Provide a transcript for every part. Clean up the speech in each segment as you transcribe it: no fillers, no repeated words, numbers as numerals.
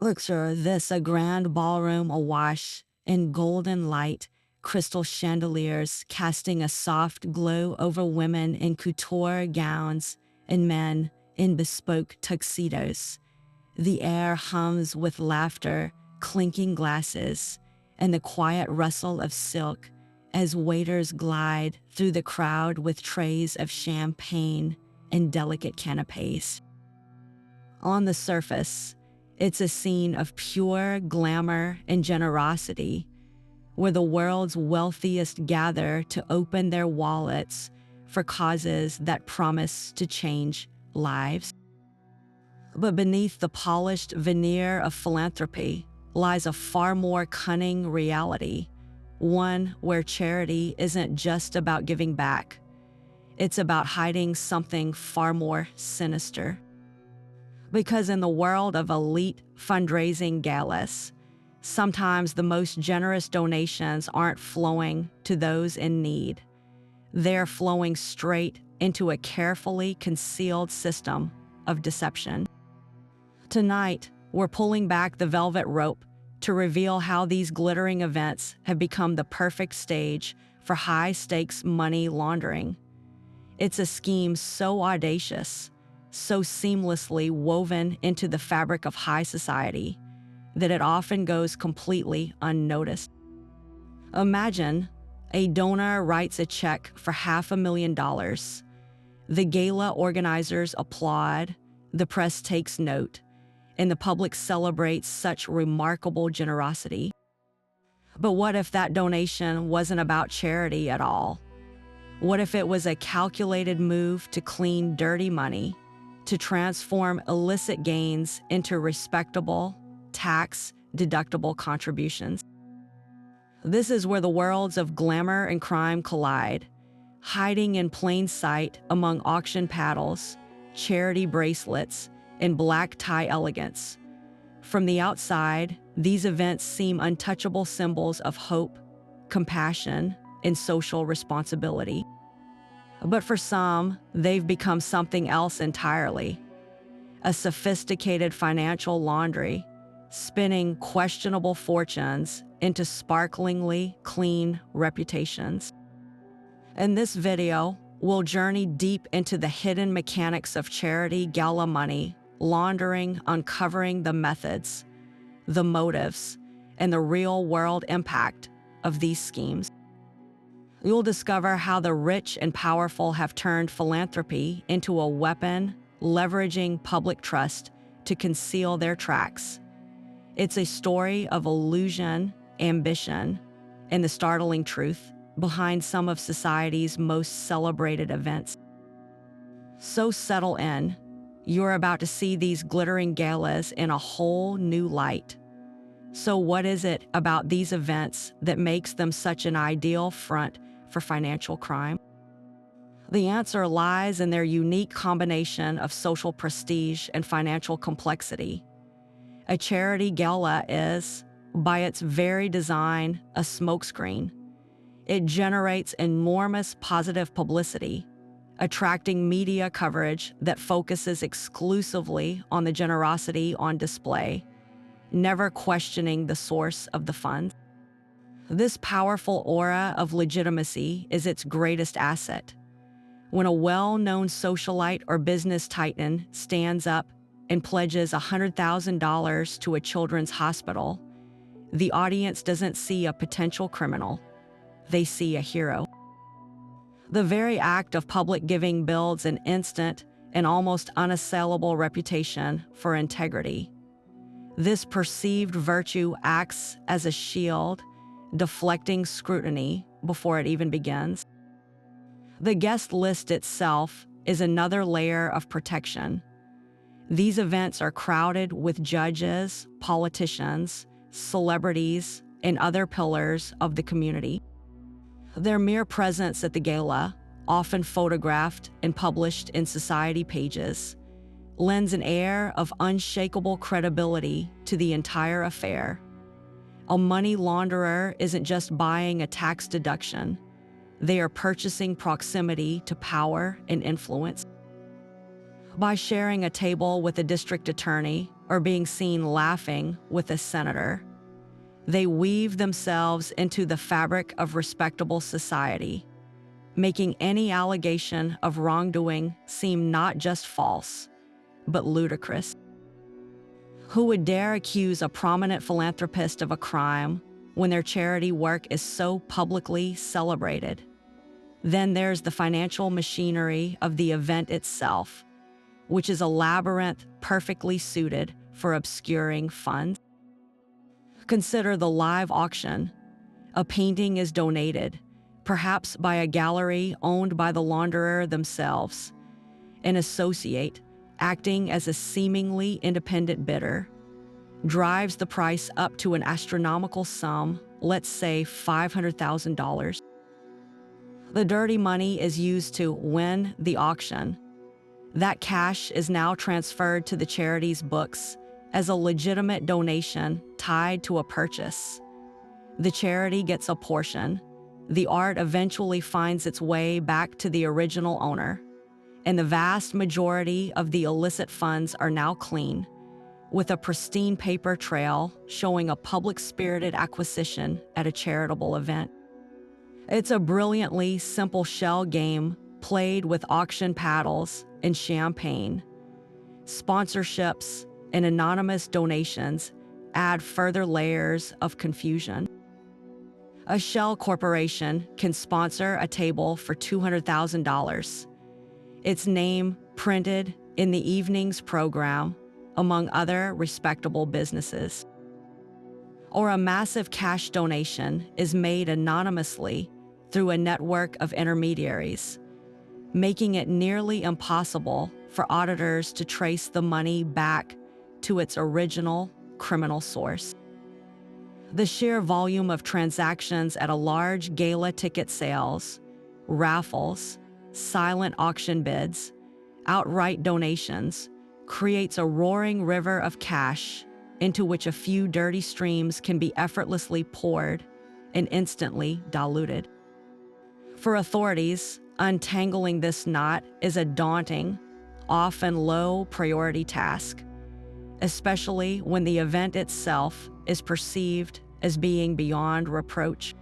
Picture this: a grand ballroom awash in golden light, crystal chandeliers casting a soft glow over women in couture gowns and men in bespoke tuxedos. The air hums with laughter, clinking glasses, and the quiet rustle of silk as waiters glide through the crowd with trays of champagne and delicate canapes. On the surface, it's a scene of pure glamour and generosity, where the world's wealthiest gather to open their wallets for causes that promise to change lives. But beneath the polished veneer of philanthropy lies a far more cunning reality, one where charity isn't just about giving back. It's about hiding something far more sinister. Because in the world of elite fundraising galas, sometimes the most generous donations aren't flowing to those in need. They're flowing straight into a carefully concealed system of deception. Tonight, we're pulling back the velvet rope to reveal how these glittering events have become the perfect stage for high-stakes money laundering. It's a scheme so audacious, so seamlessly woven into the fabric of high society, that it often goes completely unnoticed. Imagine a donor writes a check for $500,000. The gala organizers applaud, the press takes note, and the public celebrates such remarkable generosity. But what if that donation wasn't about charity at all? What if it was a calculated move to clean dirty money, to transform illicit gains into respectable, tax-deductible contributions? This is where the worlds of glamour and crime collide, hiding in plain sight among auction paddles, charity bracelets, and black tie elegance. From the outside, these events seem untouchable symbols of hope, compassion, and social responsibility. But for some, they've become something else entirely: a sophisticated financial laundry, spinning questionable fortunes into sparklingly clean reputations. In this video, we'll journey deep into the hidden mechanics of charity gala money laundering, uncovering the methods, the motives, and the real-world impact of these schemes. You'll discover how the rich and powerful have turned philanthropy into a weapon, leveraging public trust to conceal their tracks. It's a story of illusion, ambition, and the startling truth behind some of society's most celebrated events. So settle in. You're about to see these glittering galas in a whole new light. So what is it about these events that makes them such an ideal front for financial crime? The answer lies in their unique combination of social prestige and financial complexity. A charity gala is, by its very design, a smokescreen. It generates enormous positive publicity, attracting media coverage that focuses exclusively on the generosity on display, never questioning the source of the funds. This powerful aura of legitimacy is its greatest asset. When a well-known socialite or business titan stands up and pledges $100,000 to a children's hospital, the audience doesn't see a potential criminal. They see a hero. The very act of public giving builds an instant and almost unassailable reputation for integrity. This perceived virtue acts as a shield, deflecting scrutiny before it even begins. The guest list itself is another layer of protection. These events are crowded with judges, politicians, celebrities, and other pillars of the community. Their mere presence at the gala, often photographed and published in society pages, lends an air of unshakable credibility to the entire affair. A money launderer isn't just buying a tax deduction. They are purchasing proximity to power and influence. By sharing a table with a district attorney or being seen laughing with a senator. They weave themselves into the fabric of respectable society, making any allegation of wrongdoing seem not just false, but ludicrous. Who would dare accuse a prominent philanthropist of a crime when their charity work is so publicly celebrated? Then there's the financial machinery of the event itself, which is a labyrinth perfectly suited for obscuring funds. Consider the live auction. A painting is donated, perhaps by a gallery owned by the launderer themselves. An associate, acting as a seemingly independent bidder, drives the price up to an astronomical sum, let's say $500,000. The dirty money is used to win the auction. That cash is now transferred to the charity's books as a legitimate donation tied to a purchase. The charity gets a portion. The art eventually finds its way back to the original owner, and the vast majority of the illicit funds are now clean, with a pristine paper trail showing a public-spirited acquisition at a charitable event. It's a brilliantly simple shell game played with auction paddles and champagne. Sponsorships and anonymous donations add further layers of confusion. A shell corporation can sponsor a table for $200,000. Its name printed in the evening's program, among other respectable businesses. Or a massive cash donation is made anonymously through a network of intermediaries, making it nearly impossible for auditors to trace the money back to its original criminal source. The sheer volume of transactions at a large gala ticket sales, raffles, silent auction bids, outright donations, creates a roaring river of cash into which a few dirty streams can be effortlessly poured and instantly diluted. For authorities, untangling this knot is a daunting, often low-priority task, especially when the event itself is perceived as being beyond reproach.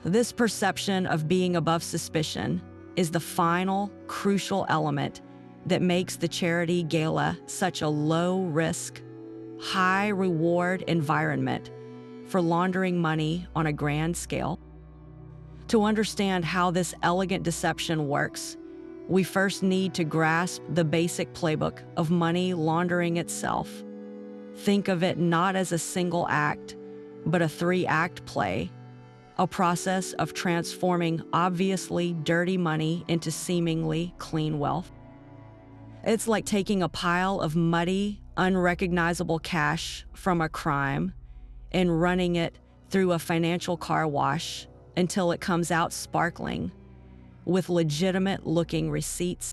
This perception of being above suspicion is the final, crucial element that makes the charity gala such a low-risk, high-reward environment for laundering money on a grand scale. To understand how this elegant deception works, we first need to grasp the basic playbook of money laundering itself. Think of it not as a single act, but a 3-act play, a process of transforming obviously dirty money into seemingly clean wealth. It's like taking a pile of muddy, unrecognizable cash from a crime and running it through a financial car wash until it comes out sparkling, with legitimate-looking receipts.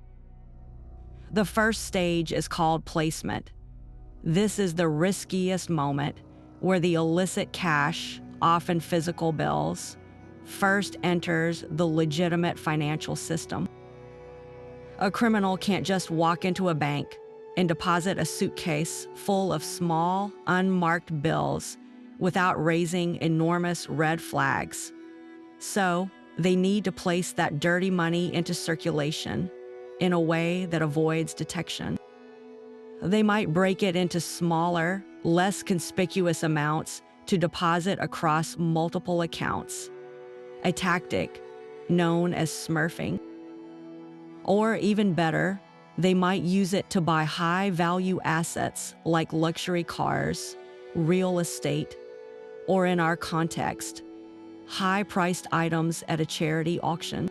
The first stage is called placement. This is the riskiest moment where the illicit cash, often physical bills, first enters the legitimate financial system. A criminal can't just walk into a bank and deposit a suitcase full of small, unmarked bills without raising enormous red flags. So, they need to place that dirty money into circulation in a way that avoids detection. They might break it into smaller, less conspicuous amounts to deposit across multiple accounts, a tactic known as smurfing. Or even better, they might use it to buy high-value assets like luxury cars, real estate, or in our context, high-priced items at a charity auction.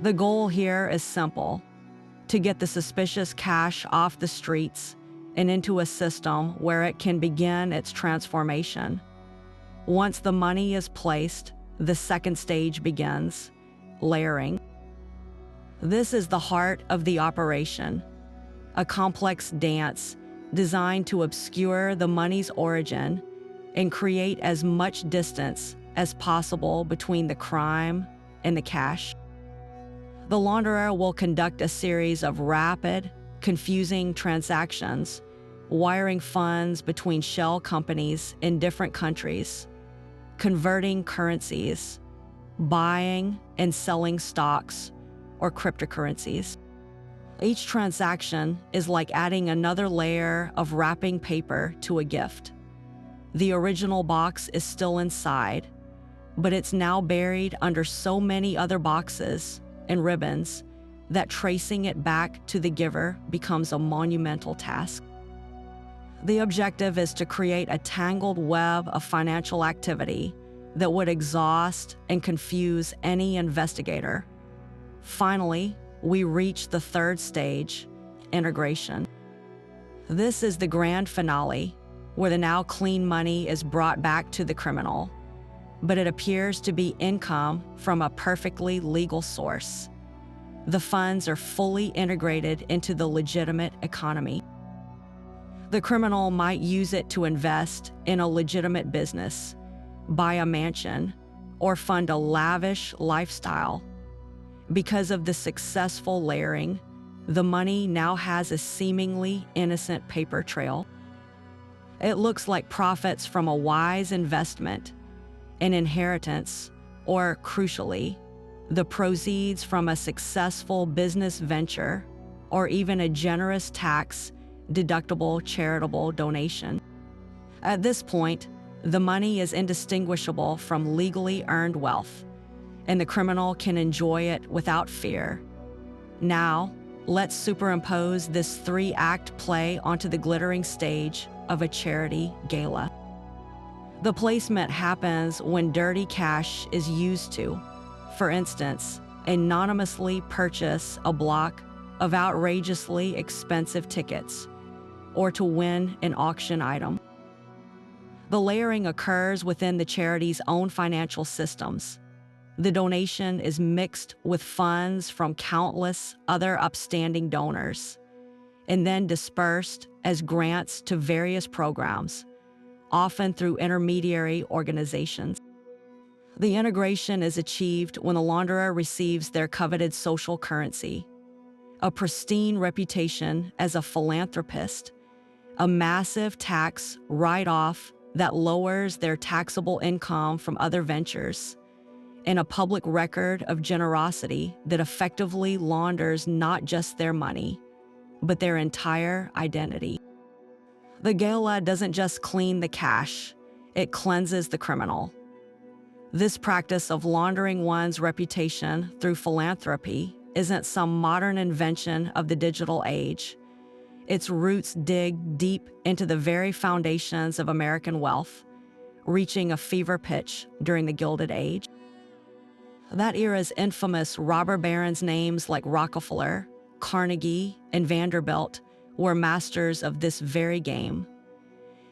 The goal here is simple: to get the suspicious cash off the streets and into a system where it can begin its transformation. Once the money is placed, the second stage begins: layering. This is the heart of the operation, a complex dance designed to obscure the money's origin and create as much distance as possible between the crime and the cash. The launderer will conduct a series of rapid, confusing transactions wiring funds between shell companies in different countries, converting currencies, buying and selling stocks or cryptocurrencies. Each transaction is like adding another layer of wrapping paper to a gift. The original box is still inside, but it's now buried under so many other boxes and ribbons that tracing it back to the giver becomes a monumental task. The objective is to create a tangled web of financial activity that would exhaust and confuse any investigator. Finally, we reach the third stage, integration. This is the grand finale, where the now clean money is brought back to the criminal, but it appears to be income from a perfectly legal source. The funds are fully integrated into the legitimate economy. The criminal might use it to invest in a legitimate business, buy a mansion, or fund a lavish lifestyle. Because of the successful layering, the money now has a seemingly innocent paper trail. It looks like profits from a wise investment, an inheritance, or, crucially, the proceeds from a successful business venture, or even a generous tax-deductible charitable donation. At this point, the money is indistinguishable from legally earned wealth, and the criminal can enjoy it without fear. Now, let's superimpose this three-act play onto the glittering stage of a charity gala. The placement happens when dirty cash is used to, for instance, anonymously purchase a block of outrageously expensive tickets, or to win an auction item. The layering occurs within the charity's own financial systems. The donation is mixed with funds from countless other upstanding donors, and then dispersed as grants to various programs, often through intermediary organizations. The integration is achieved when the launderer receives their coveted social currency, a pristine reputation as a philanthropist, a massive tax write-off that lowers their taxable income from other ventures, and a public record of generosity that effectively launders not just their money, but their entire identity. The gala doesn't just clean the cash, it cleanses the criminal. This practice of laundering one's reputation through philanthropy isn't some modern invention of the digital age. Its roots dig deep into the very foundations of American wealth, reaching a fever pitch during the Gilded Age. That era's infamous robber barons names like Rockefeller, Carnegie, and Vanderbilt were masters of this very game.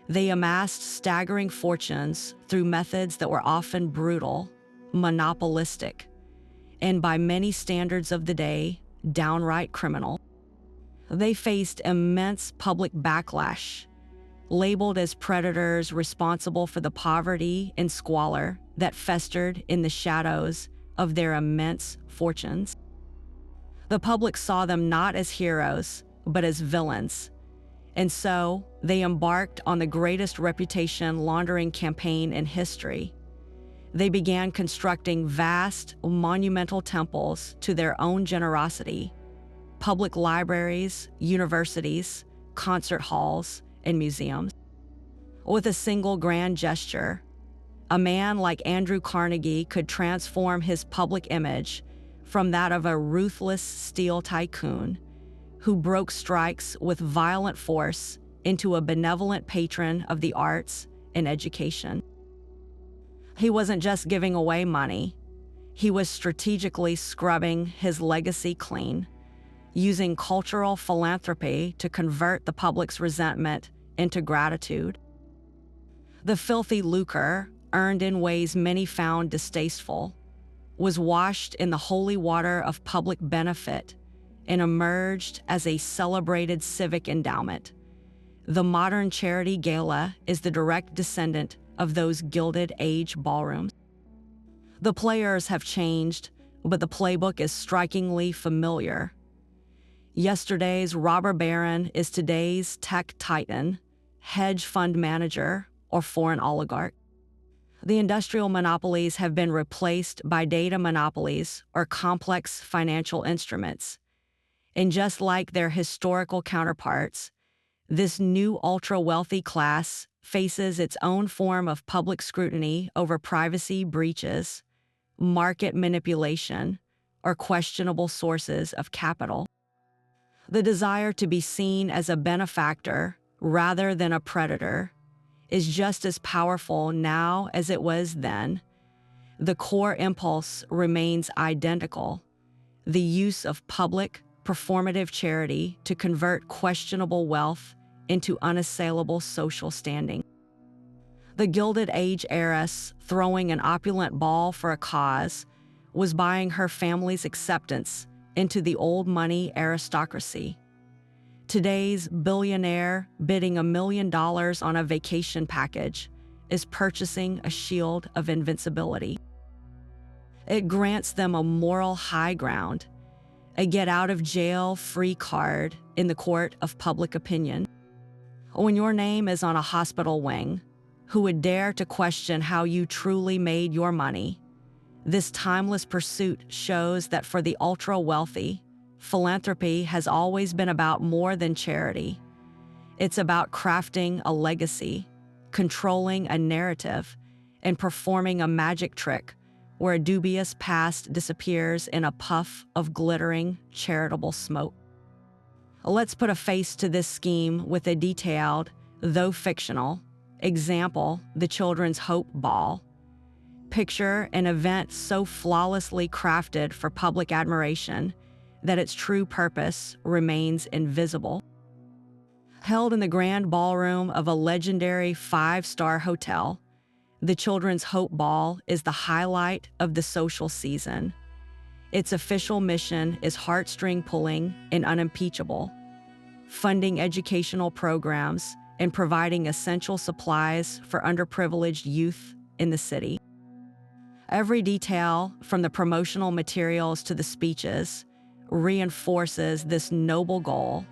They amassed staggering fortunes through methods that were often brutal, monopolistic, and by many standards of the day, downright criminal. They faced immense public backlash, labeled as predators responsible for the poverty and squalor that festered in the shadows of their immense fortunes. The public saw them not as heroes, but as villains, and so they embarked on the greatest reputation laundering campaign in history. They began constructing vast, monumental temples to their own generosity, public libraries, universities, concert halls, and museums. With a single grand gesture, a man like Andrew Carnegie could transform his public image from that of a ruthless steel tycoon who broke strikes with violent force into a benevolent patron of the arts and education. He wasn't just giving away money, he was strategically scrubbing his legacy clean, using cultural philanthropy to convert the public's resentment into gratitude. The filthy lucre, earned in ways many found distasteful, was washed in the holy water of public benefit and emerged as a celebrated civic endowment. The modern charity gala is the direct descendant of those Gilded Age ballrooms. The players have changed, but the playbook is strikingly familiar. Yesterday's robber baron is today's tech titan, hedge fund manager, or foreign oligarch. The industrial monopolies have been replaced by data monopolies or complex financial instruments. And just like their historical counterparts, this new ultra-wealthy class faces its own form of public scrutiny over privacy breaches, market manipulation, or questionable sources of capital. The desire to be seen as a benefactor rather than a predator is just as powerful now as it was then. The core impulse remains identical: the use of public, performative charity to convert questionable wealth into unassailable social standing. The Gilded Age heiress, throwing an opulent ball for a cause, was buying her family's acceptance into the old money aristocracy. Today's billionaire bidding $1 million on a vacation package is purchasing a shield of invincibility. It grants them a moral high ground, a get-out-of-jail-free card in the court of public opinion. When your name is on a hospital wing, who would dare to question how you truly made your money? This timeless pursuit shows that for the ultra-wealthy, philanthropy has always been about more than charity. It's about crafting a legacy, controlling a narrative, and performing a magic trick where a dubious past disappears in a puff of glittering, charitable smoke. Let's put a face to this scheme with a detailed, though fictional, example: the Children's Hope Ball. Picture an event so flawlessly crafted for public admiration that its true purpose remains invisible. Held in the grand ballroom of a legendary 5-star hotel, the Children's Hope Ball is the highlight of the social season. Its official mission is heartstring-pulling and unimpeachable, funding educational programs and providing essential supplies for underprivileged youth in the city. Every detail, from the promotional materials to the speeches, reinforces this noble goal,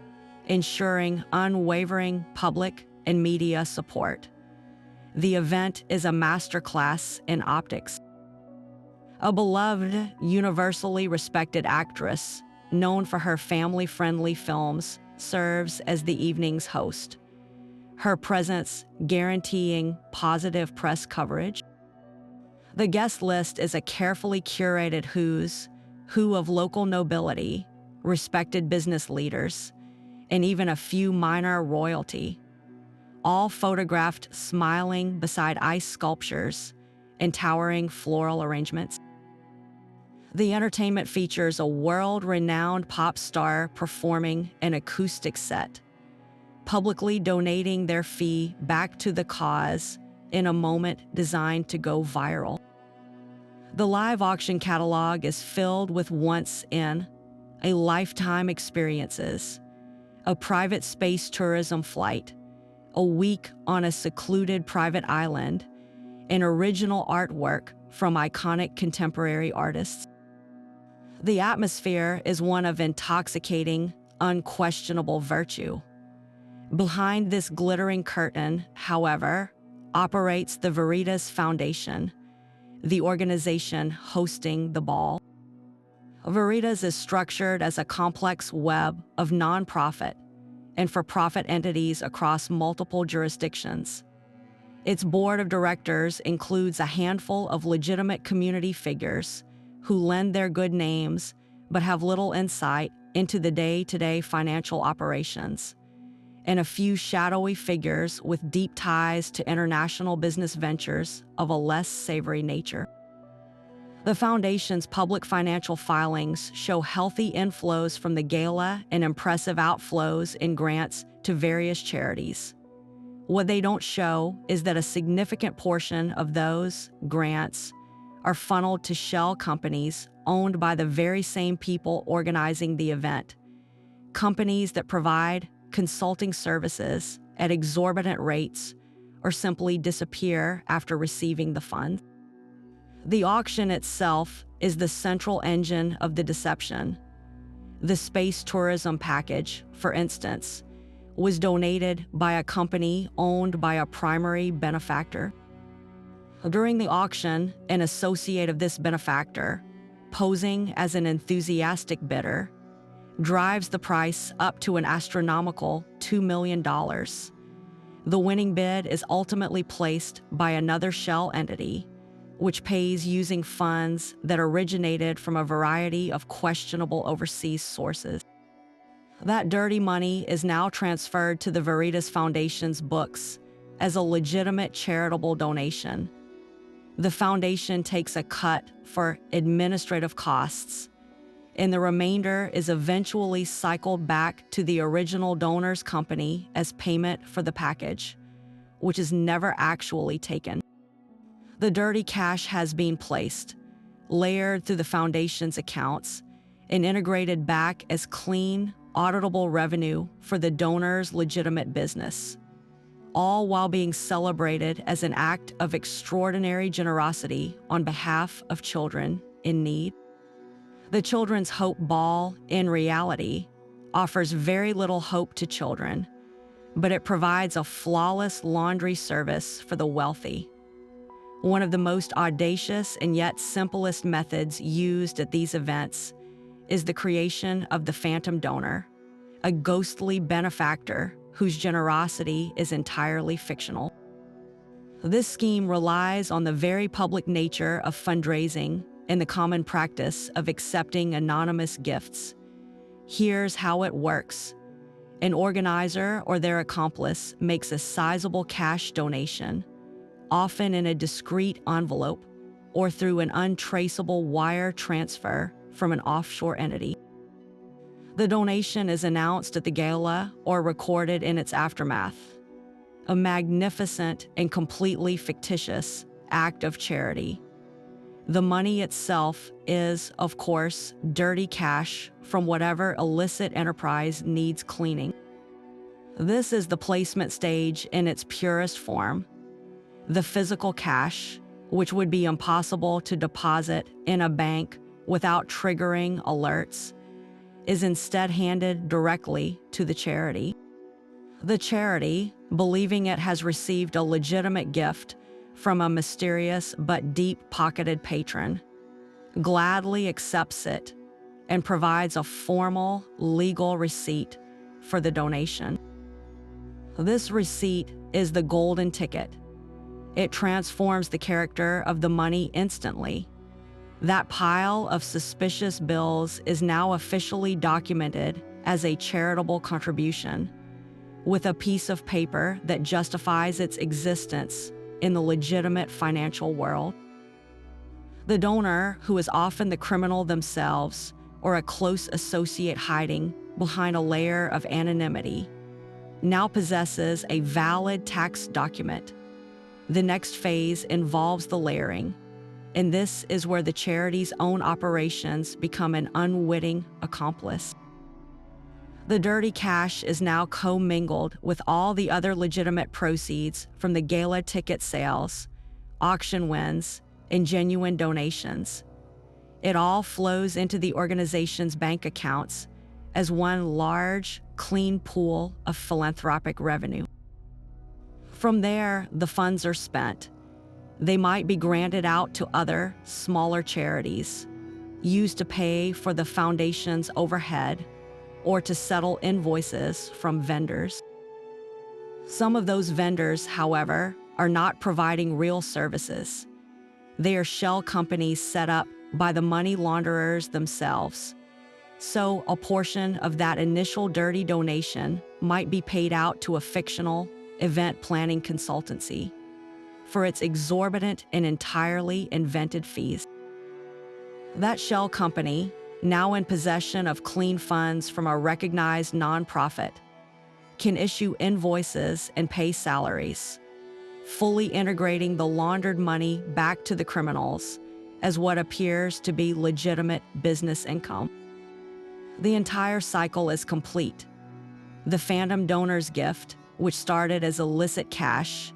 ensuring unwavering public and media support. The event is a masterclass in optics. A beloved, universally respected actress, known for her family-friendly films, serves as the evening's host, her presence guaranteeing positive press coverage. The guest list is a carefully curated who's who of local nobility, respected business leaders, and even a few minor royalty, all photographed smiling beside ice sculptures and towering floral arrangements. The entertainment features a world-renowned pop star performing an acoustic set, publicly donating their fee back to the cause in a moment designed to go viral. The live auction catalog is filled with once-in-a-lifetime experiences: a private space tourism flight, a week on a secluded private island, and original artwork from iconic contemporary artists. The atmosphere is one of intoxicating, unquestionable virtue. Behind this glittering curtain, however, operates the Veritas Foundation, the organization hosting the ball. Veritas is structured as a complex web of nonprofit and for-profit entities across multiple jurisdictions. Its board of directors includes a handful of legitimate community figures who lend their good names but have little insight into the day-to-day financial operations, and a few shadowy figures with deep ties to international business ventures of a less savory nature. The foundation's public financial filings show healthy inflows from the Gala and impressive outflows in grants to various charities. What they don't show is that a significant portion of those grants are funneled to shell companies owned by the very same people organizing the event, companies that provide consulting services at exorbitant rates or simply disappear after receiving the funds. The auction itself is the central engine of the deception. The space tourism package, for instance, was donated by a company owned by a primary benefactor. During the auction, an associate of this benefactor, posing as an enthusiastic bidder, drives the price up to an astronomical $2 million. The winning bid is ultimately placed by another shell entity, which pays using funds that originated from a variety of questionable overseas sources. That dirty money is now transferred to the Veritas Foundation's books as a legitimate charitable donation. The foundation takes a cut for administrative costs, and the remainder is eventually cycled back to the original donor's company as payment for the package, which is never actually taken. The dirty cash has been placed, layered through the foundation's accounts, and integrated back as clean, auditable revenue for the donor's legitimate business, all while being celebrated as an act of extraordinary generosity on behalf of children in need. The Children's Hope Ball, in reality, offers very little hope to children, but it provides a flawless laundry service for the wealthy. One of the most audacious and yet simplest methods used at these events is the creation of the phantom donor, a ghostly benefactor whose generosity is entirely fictional. This scheme relies on the very public nature of fundraising and the common practice of accepting anonymous gifts. Here's how it works. An organizer or their accomplice makes a sizable cash donation, often in a discreet envelope or through an untraceable wire transfer from an offshore entity. The donation is announced at the gala or recorded in its aftermath, a magnificent and completely fictitious act of charity. The money itself is, of course, dirty cash from whatever illicit enterprise needs cleaning. This is the placement stage in its purest form. The physical cash, which would be impossible to deposit in a bank without triggering alerts, is instead handed directly to the charity. The charity, believing it has received a legitimate gift from a mysterious but deep-pocketed patron, gladly accepts it and provides a formal legal receipt for the donation. This receipt is the golden ticket. It transforms the character of the money instantly. That pile of suspicious bills is now officially documented as a charitable contribution, with a piece of paper that justifies its existence in the legitimate financial world. The donor, who is often the criminal themselves or a close associate hiding behind a layer of anonymity, now possesses a valid tax document. The next phase involves the layering, and this is where the charity's own operations become an unwitting accomplice. The dirty cash is now commingled with all the other legitimate proceeds from the gala ticket sales, auction wins, and genuine donations. It all flows into the organization's bank accounts as one large, clean pool of philanthropic revenue. From there, the funds are spent. They might be granted out to other, smaller charities, used to pay for the foundation's overhead or to settle invoices from vendors. Some of those vendors, however, are not providing real services. They are shell companies set up by the money launderers themselves. So a portion of that initial dirty donation might be paid out to a fictional event planning consultancy for its exorbitant and entirely invented fees. That shell company, now in possession of clean funds from a recognized nonprofit, can issue invoices and pay salaries, fully integrating the laundered money back to the criminals as what appears to be legitimate business income. The entire cycle is complete. The phantom donor's gift, which started as illicit cash,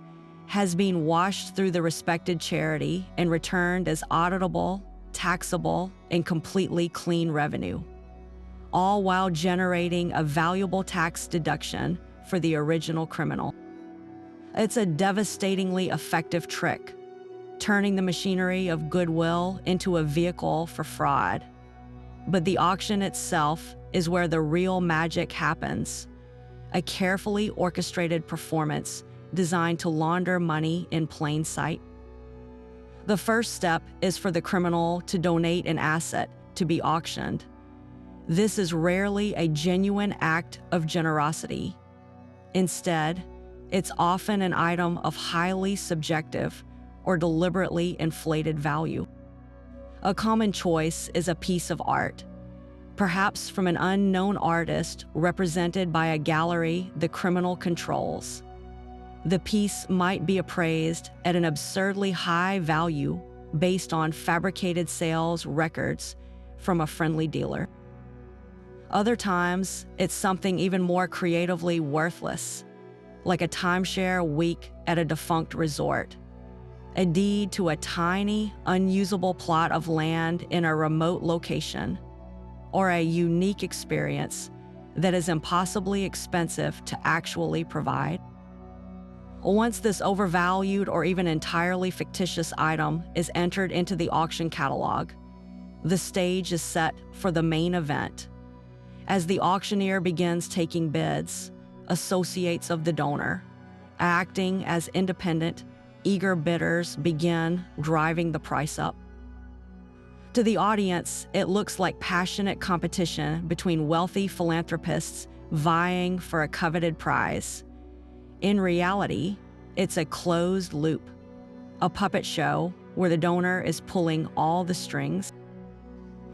has been washed through the respected charity and returned as auditable, taxable, and completely clean revenue. all while generating a valuable tax deduction for the original criminal. It's a devastatingly effective trick, turning the machinery of goodwill into a vehicle for fraud. But the auction itself is where the real magic happens, a carefully orchestrated performance designed to launder money in plain sight. The first step is for the criminal to donate an asset to be auctioned. This is rarely a genuine act of generosity. Instead, it's often an item of highly subjective or deliberately inflated value. A common choice is a piece of art, perhaps from an unknown artist represented by a gallery the criminal controls. The piece might be appraised at an absurdly high value based on fabricated sales records from a friendly dealer. Other times, it's something even more creatively worthless, like a timeshare week at a defunct resort, a deed to a tiny, unusable plot of land in a remote location, or a unique experience that is impossibly expensive to actually provide. Once this overvalued or even entirely fictitious item is entered into the auction catalog, the stage is set for the main event. As the auctioneer begins taking bids, associates of the donor, acting as independent, eager bidders begin driving the price up. To the audience, it looks like passionate competition between wealthy philanthropists vying for a coveted prize. In reality, it's a closed loop, a puppet show where the donor is pulling all the strings.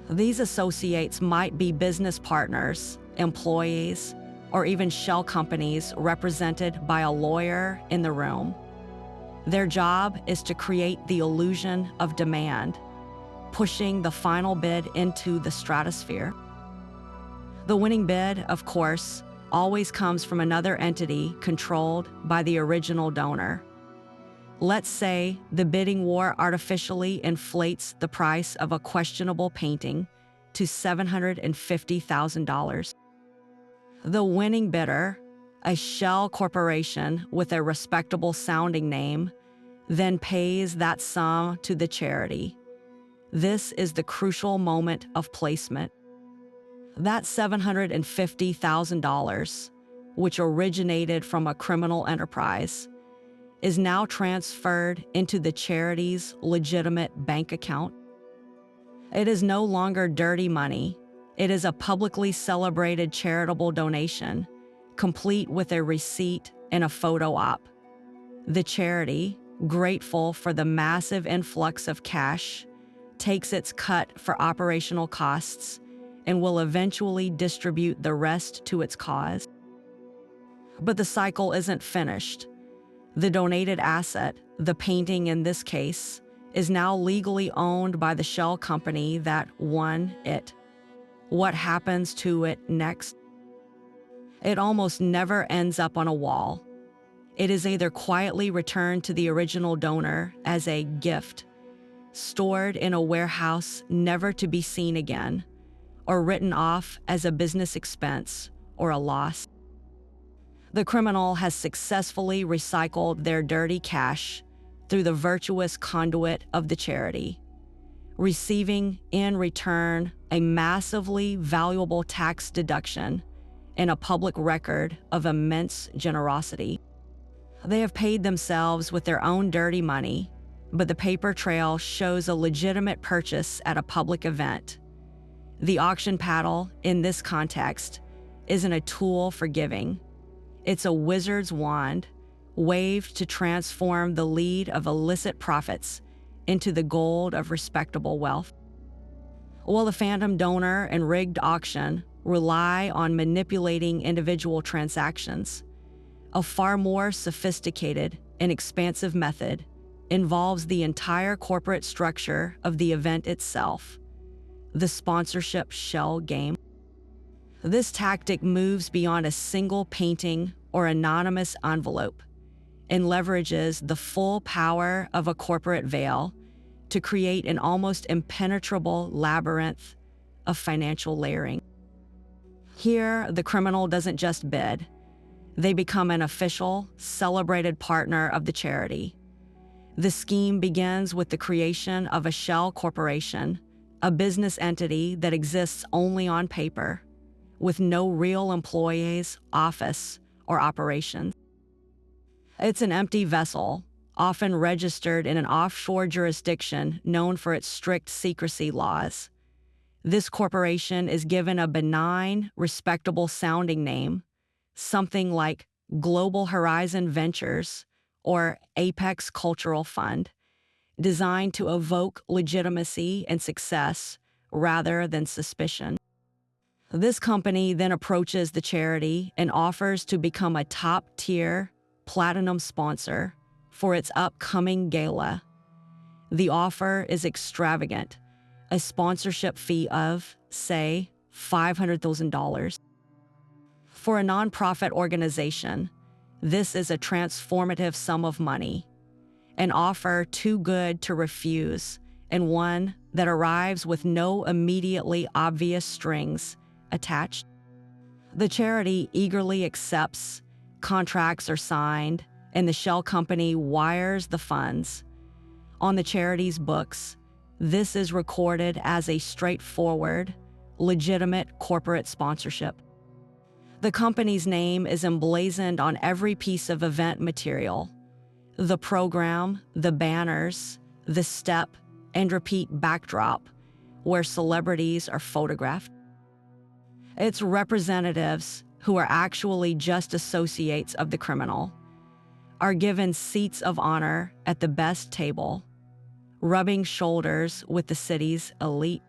These associates might be business partners, employees, or even shell companies represented by a lawyer in the room. Their job is to create the illusion of demand, pushing the final bid into the stratosphere. The winning bid, of course, always comes from another entity controlled by the original donor. Let's say the bidding war artificially inflates the price of a questionable painting to $750,000. The winning bidder, a shell corporation with a respectable sounding name, then pays that sum to the charity. This is the crucial moment of placement. That $750,000, which originated from a criminal enterprise, is now transferred into the charity's legitimate bank account. It is no longer dirty money. It is a publicly celebrated charitable donation, complete with a receipt and a photo op. The charity, grateful for the massive influx of cash, takes its cut for operational costs and will eventually distribute the rest to its cause. But the cycle isn't finished. The donated asset, the painting in this case, is now legally owned by the shell company that won it. What happens to it next? It almost never ends up on a wall. It is either quietly returned to the original donor as a gift, stored in a warehouse never to be seen again, or written off as a business expense or a loss. The criminal has successfully recycled their dirty cash through the virtuous conduit of the charity, receiving in return a massively valuable tax deduction and a public record of immense generosity. They have paid themselves with their own dirty money, but the paper trail shows a legitimate purchase at a public event. The auction paddle, in this context, isn't a tool for giving. It's a wizard's wand, waved to transform the lead of illicit profits into the gold of respectable wealth. While the phantom donor and rigged auction rely on manipulating individual transactions, a far more sophisticated and expansive method involves the entire corporate structure of the event itself, the sponsorship shell game. This tactic moves beyond a single painting or anonymous envelope and leverages the full power of a corporate veil to create an almost impenetrable labyrinth of financial layering. Here, the criminal doesn't just bid. They become an official, celebrated partner of the charity. The scheme begins with the creation of a shell corporation, a business entity that exists only on paper, with no real employees, office, or operations. It's an empty vessel, often registered in an offshore jurisdiction known for its strict secrecy laws. This corporation is given a benign, respectable-sounding name, something like Global Horizon Ventures or Apex Cultural Fund, designed to evoke legitimacy and success rather than suspicion. This company then approaches the charity and offers to become a top-tier platinum sponsor for its upcoming gala. The offer is extravagant, a sponsorship fee of, say, $500,000. For a nonprofit organization, this is a transformative sum of money, an offer too good to refuse, and one that arrives with no immediately obvious strings attached. The charity eagerly accepts, contracts are signed, and the shell company wires the funds. On the charity's books, this is recorded as a straightforward, legitimate corporate sponsorship. The company's name is emblazoned on every piece of event material. The program, the banners, the step and repeat backdrop, where celebrities are photographed. It's representatives, who are actually just associates of the criminal, are given seats of honor at the best table, rubbing shoulders with the city's elite.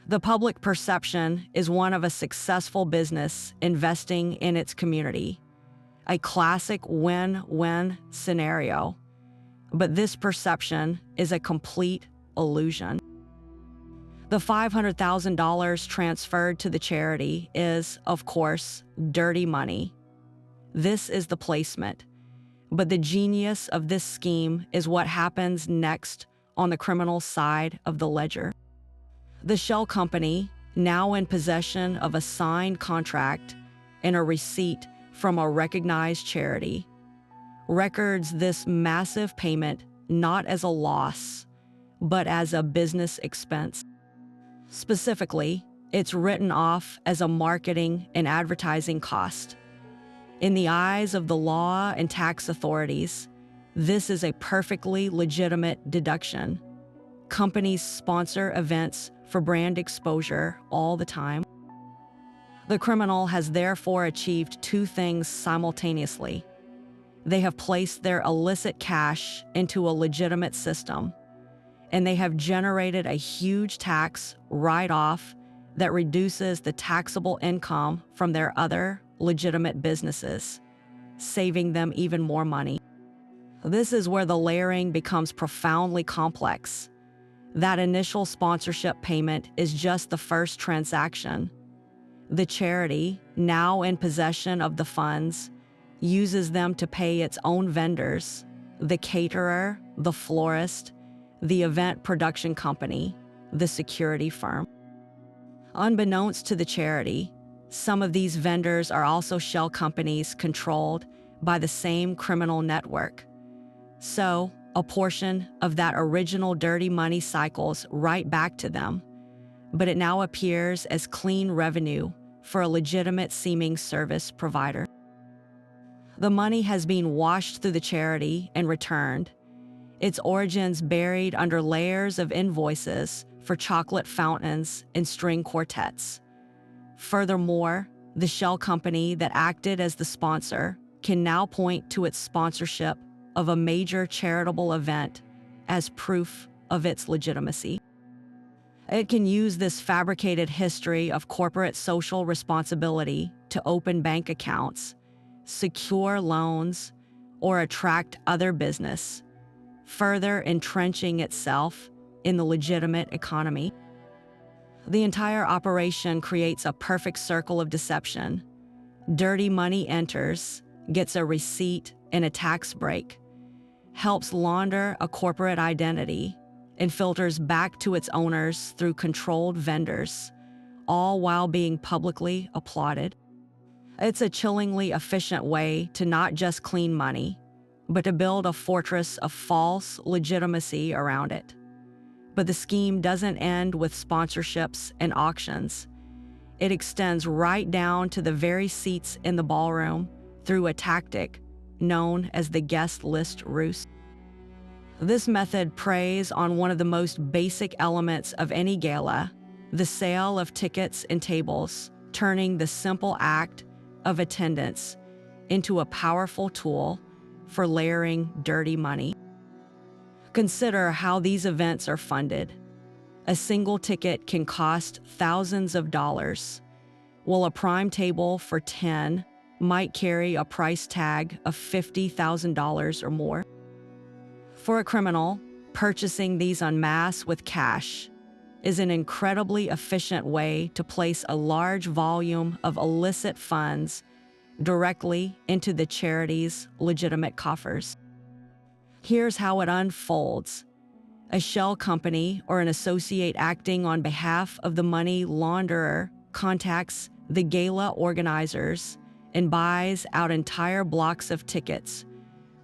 The public perception is one of a successful business investing in its community, a classic win-win scenario. But this perception is a complete illusion. The $500,000 transferred to the charity is, of course, dirty money. This is the placement. But the genius of this scheme is what happens next on the criminal side of the ledger. The shell company, now in possession of a signed contract and a receipt from a recognized charity, records this massive payment not as a loss, but as a business expense. Specifically, it's written off as a marketing and advertising cost. In the eyes of the law and tax authorities, this is a perfectly legitimate deduction. Companies sponsor events for brand exposure all the time. The criminal has therefore achieved two things simultaneously. They have placed their illicit cash into a legitimate system, and they have generated a huge tax write-off that reduces the taxable income from their other legitimate businesses, saving them even more money. This is where the layering becomes profoundly complex. That initial sponsorship payment is just the first transaction. The charity, now in possession of the funds, uses them to pay its own vendors, the caterer, the florist, the event production company, the security firm. Unbeknownst to the charity, some of these vendors are also shell companies controlled by the same criminal network. So, a portion of that original dirty money cycles right back to them, but it now appears as clean revenue for a legitimate-seeming service provider. The money has been washed through the charity and returned, its origins buried under layers of invoices for chocolate fountains and string quartets. Furthermore, the shell company that acted as the sponsor can now point to its sponsorship of a major charitable event as proof of its legitimacy. It can use this fabricated history of corporate social responsibility to open bank accounts, secure loans, or attract other business, further entrenching itself in the legitimate economy. The entire operation creates a perfect circle of deception. Dirty money enters, gets a receipt and a tax break, helps launder a corporate identity, and filters back to its owners through controlled vendors, all while being publicly applauded. It's a chillingly efficient way to not just clean money, but to build a fortress of false legitimacy around it. But the scheme doesn't end with sponsorships and auctions. It extends right down to the very seats in the ballroom through a tactic known as the guest list ruse. This method preys on one of the most basic elements of any gala, the sale of tickets and tables, turning the simple act of attendance into a powerful tool for layering dirty money. Consider how these events are funded. A single ticket can cost thousands of dollars, while a prime table for 10 might carry a price tag of $50,000 or more. For a criminal, purchasing these en masse with cash is an incredibly efficient way to place a large volume of illicit funds directly into the charity's legitimate coffers. Here's how it unfolds. A shell company or an associate acting on behalf of the money launderer contacts the gala organizers and buys out entire blocks of tickets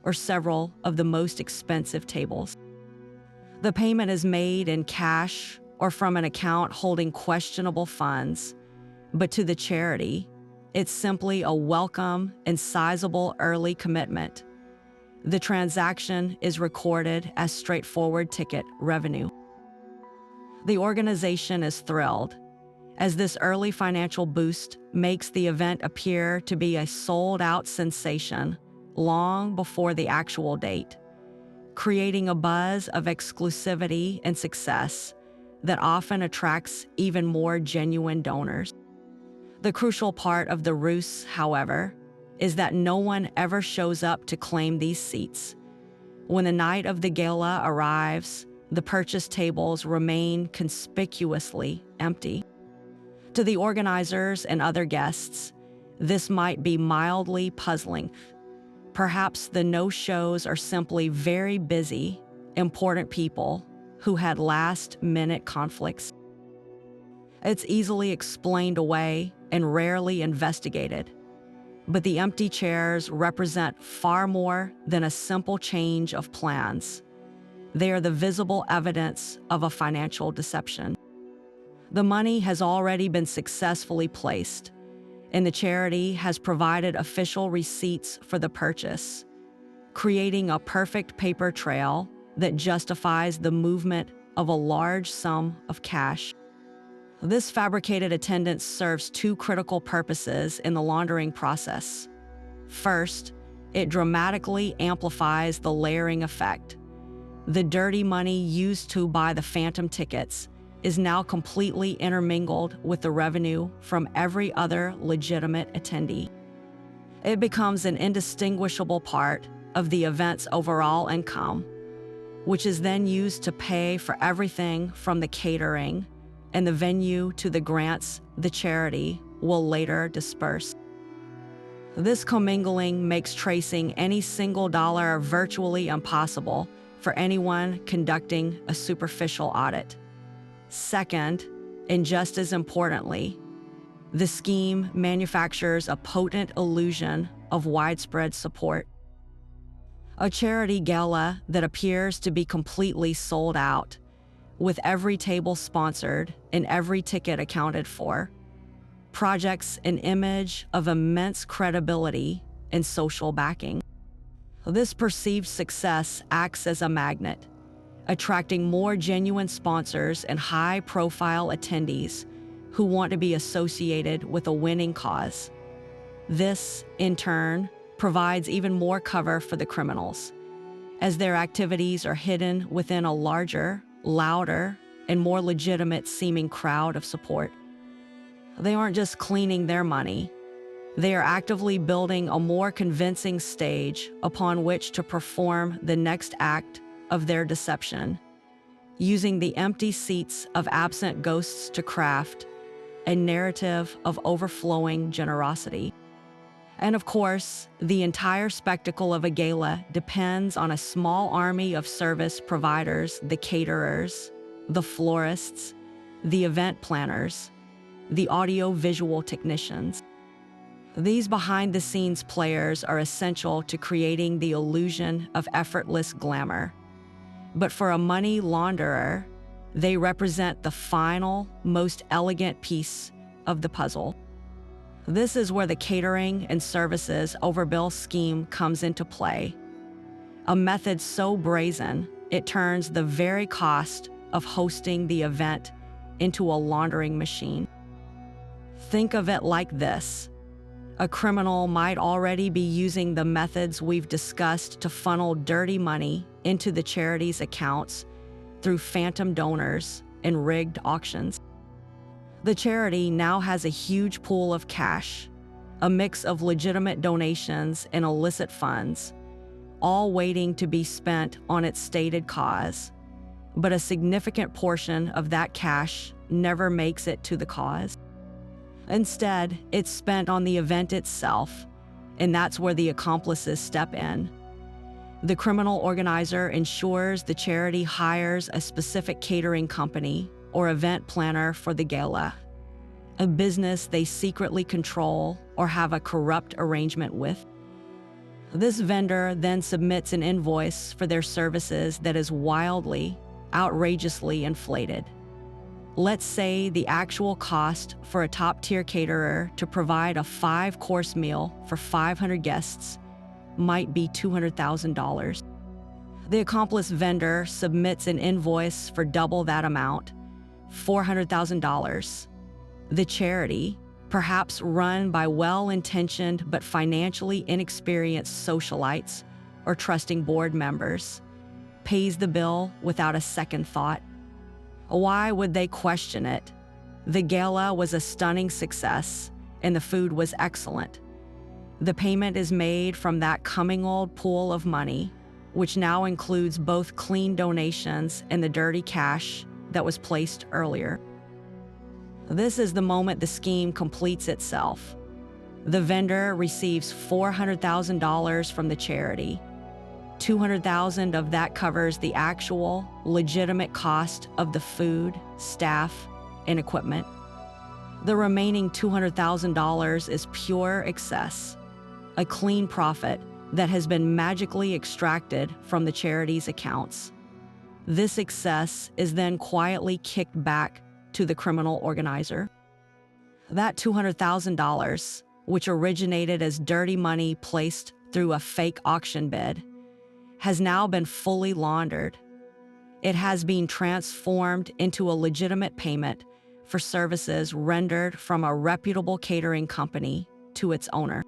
or several of the most expensive tables. The payment is made in cash or from an account holding questionable funds, but to the charity, it's simply a welcome and sizable early commitment. The transaction is recorded as straightforward ticket revenue. The organization is thrilled, as this early financial boost makes the event appear to be a sold-out sensation long before the actual date, creating a buzz of exclusivity and success that often attracts even more genuine donors. The crucial part of the ruse, however, is that no one ever shows up to claim these seats. When the night of the gala arrives, the purchase tables remain conspicuously empty. To the organizers and other guests, this might be mildly puzzling. Perhaps the no-shows are simply very busy, important people who had last-minute conflicts. It's easily explained away and rarely investigated. But the empty chairs represent far more than a simple change of plans. They are the visible evidence of a financial deception. The money has already been successfully placed, and the charity has provided official receipts for the purchase, creating a perfect paper trail that justifies the movement of a large sum of cash. This fabricated attendance serves two critical purposes in the laundering process. First, it dramatically amplifies the layering effect. The dirty money used to buy the phantom tickets is now completely intermingled with the revenue from every other legitimate attendee. It becomes an indistinguishable part of the event's overall income, which is then used to pay for everything from the catering and the venue to the grants the charity will later disperse. This commingling makes tracing any single dollar virtually impossible for anyone conducting a superficial audit. Second, and just as importantly, the scheme manufactures a potent illusion of widespread support. A charity gala that appears to be completely sold out, with every table sponsored and every ticket accounted for, projects an image of immense credibility and social backing. This perceived success acts as a magnet, attracting more genuine sponsors and high-profile attendees who want to be associated with a winning cause. This, in turn, provides even more cover for the criminals, as their activities are hidden within a larger, louder, and more legitimate-seeming crowd of support. They aren't just cleaning their money. They are actively building a more convincing stage upon which to perform the next act of their deception, using the empty seats of absent ghosts to craft a narrative of overflowing generosity. And of course, the entire spectacle of a gala depends on a small army of service providers, the caterers, the florists, the event planners, the audio-visual technicians. These behind-the-scenes players are essential to creating the illusion of effortless glamour. But for a money launderer, they represent the final, most elegant piece of the puzzle. This is where the catering and services overbill scheme comes into play. A method so brazen, it turns the very cost of hosting the event into a laundering machine. Think of it like this. A criminal might already be using the methods we've discussed to funnel dirty money into the charity's accounts through phantom donors and rigged auctions. The charity now has a huge pool of cash, a mix of legitimate donations and illicit funds, all waiting to be spent on its stated cause. But a significant portion of that cash never makes it to the cause. Instead, it's spent on the event itself, and that's where the accomplices step in. The criminal organizer ensures the charity hires a specific catering company or event planner for the gala, a business they secretly control or have a corrupt arrangement with. This vendor then submits an invoice for their services that is wildly, outrageously inflated. Let's say the actual cost for a top-tier caterer to provide a 5-course meal for 500 guests might be $200,000. The accomplice vendor submits an invoice for double that amount, $400,000. The charity, perhaps run by well-intentioned but financially inexperienced socialites or trusting board members, pays the bill without a second thought. Why would they question it? The gala was a stunning success, and the food was excellent. The payment is made from that coming old pool of money, which now includes both clean donations and the dirty cash that was placed earlier. This is the moment the scheme completes itself. The vendor receives $400,000 from the charity. $200,000 of that covers the actual, legitimate cost of the food, staff, and equipment. The remaining $200,000 is pure excess, a clean profit that has been magically extracted from the charity's accounts. This excess is then quietly kicked back to the criminal organizer. That $200,000, which originated as dirty money placed through a fake auction bid, has now been fully laundered. It has been transformed into a legitimate payment for services rendered from a reputable catering company to its owner.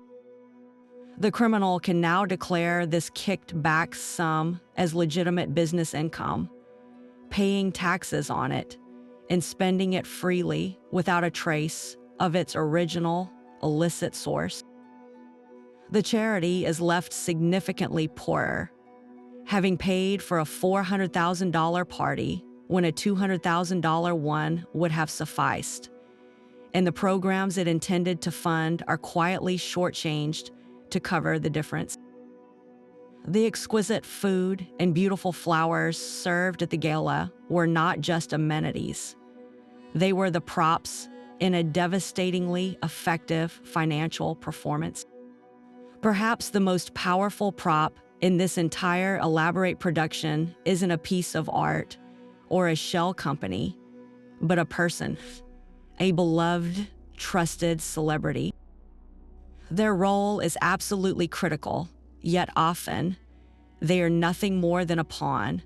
The criminal can now declare this kicked back sum as legitimate business income, paying taxes on it, and spending it freely without a trace of its original, illicit source. The charity is left significantly poorer, having paid for a $400,000 party when a $200,000 one would have sufficed, and the programs it intended to fund are quietly shortchanged to cover the difference. The exquisite food and beautiful flowers served at the gala were not just amenities. They were the props in a devastatingly effective financial performance. Perhaps the most powerful prop in this entire elaborate production isn't a piece of art or a shell company, but a person, a beloved, trusted celebrity. Their role is absolutely critical, yet often they are nothing more than a pawn,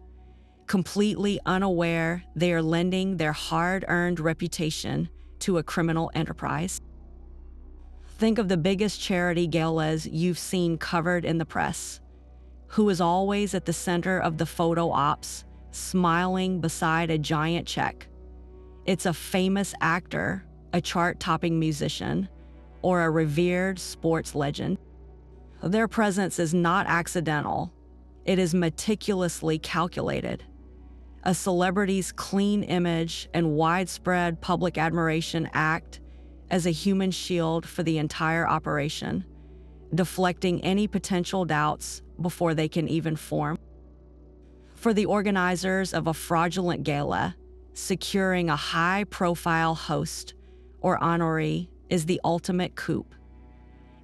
completely unaware they are lending their hard-earned reputation to a criminal enterprise. Think of the biggest charity galas you've seen covered in the press. Who is always at the center of the photo ops, smiling beside a giant check? It's a famous actor, a chart-topping musician, or a revered sports legend. Their presence is not accidental. It is meticulously calculated. A celebrity's clean image and widespread public admiration act as a human shield for the entire operation, deflecting any potential doubts before they can even form. For the organizers of a fraudulent gala, securing a high-profile host or honoree is the ultimate coup.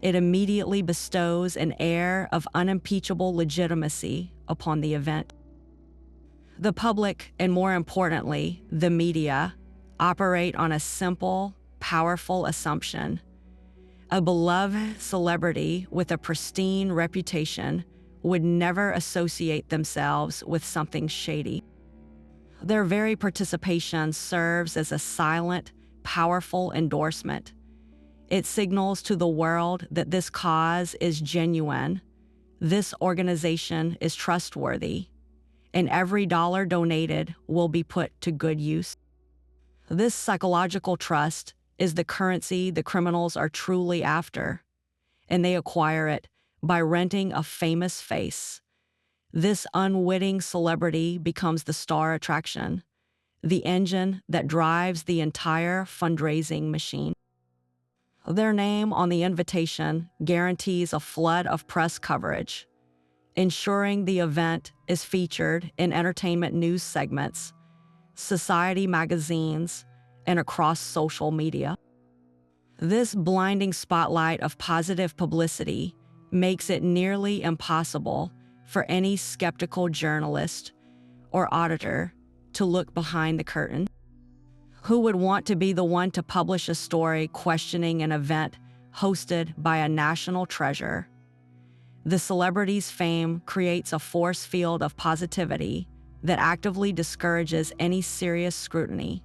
It immediately bestows an air of unimpeachable legitimacy upon the event. The public, and more importantly, the media, operate on a simple, powerful assumption. A beloved celebrity with a pristine reputation would never associate themselves with something shady. Their very participation serves as a silent, powerful endorsement. It signals to the world that this cause is genuine, this organization is trustworthy, and every dollar donated will be put to good use. This psychological trust is the currency the criminals are truly after, and they acquire it by renting a famous face. This unwitting celebrity becomes the star attraction, the engine that drives the entire fundraising machine. Their name on the invitation guarantees a flood of press coverage, ensuring the event is featured in entertainment news segments, society magazines, and across social media. This blinding spotlight of positive publicity makes it nearly impossible for any skeptical journalist or auditor to look behind the curtain. Who would want to be the one to publish a story questioning an event hosted by a national treasure? The celebrity's fame creates a force field of positivity that actively discourages any serious scrutiny,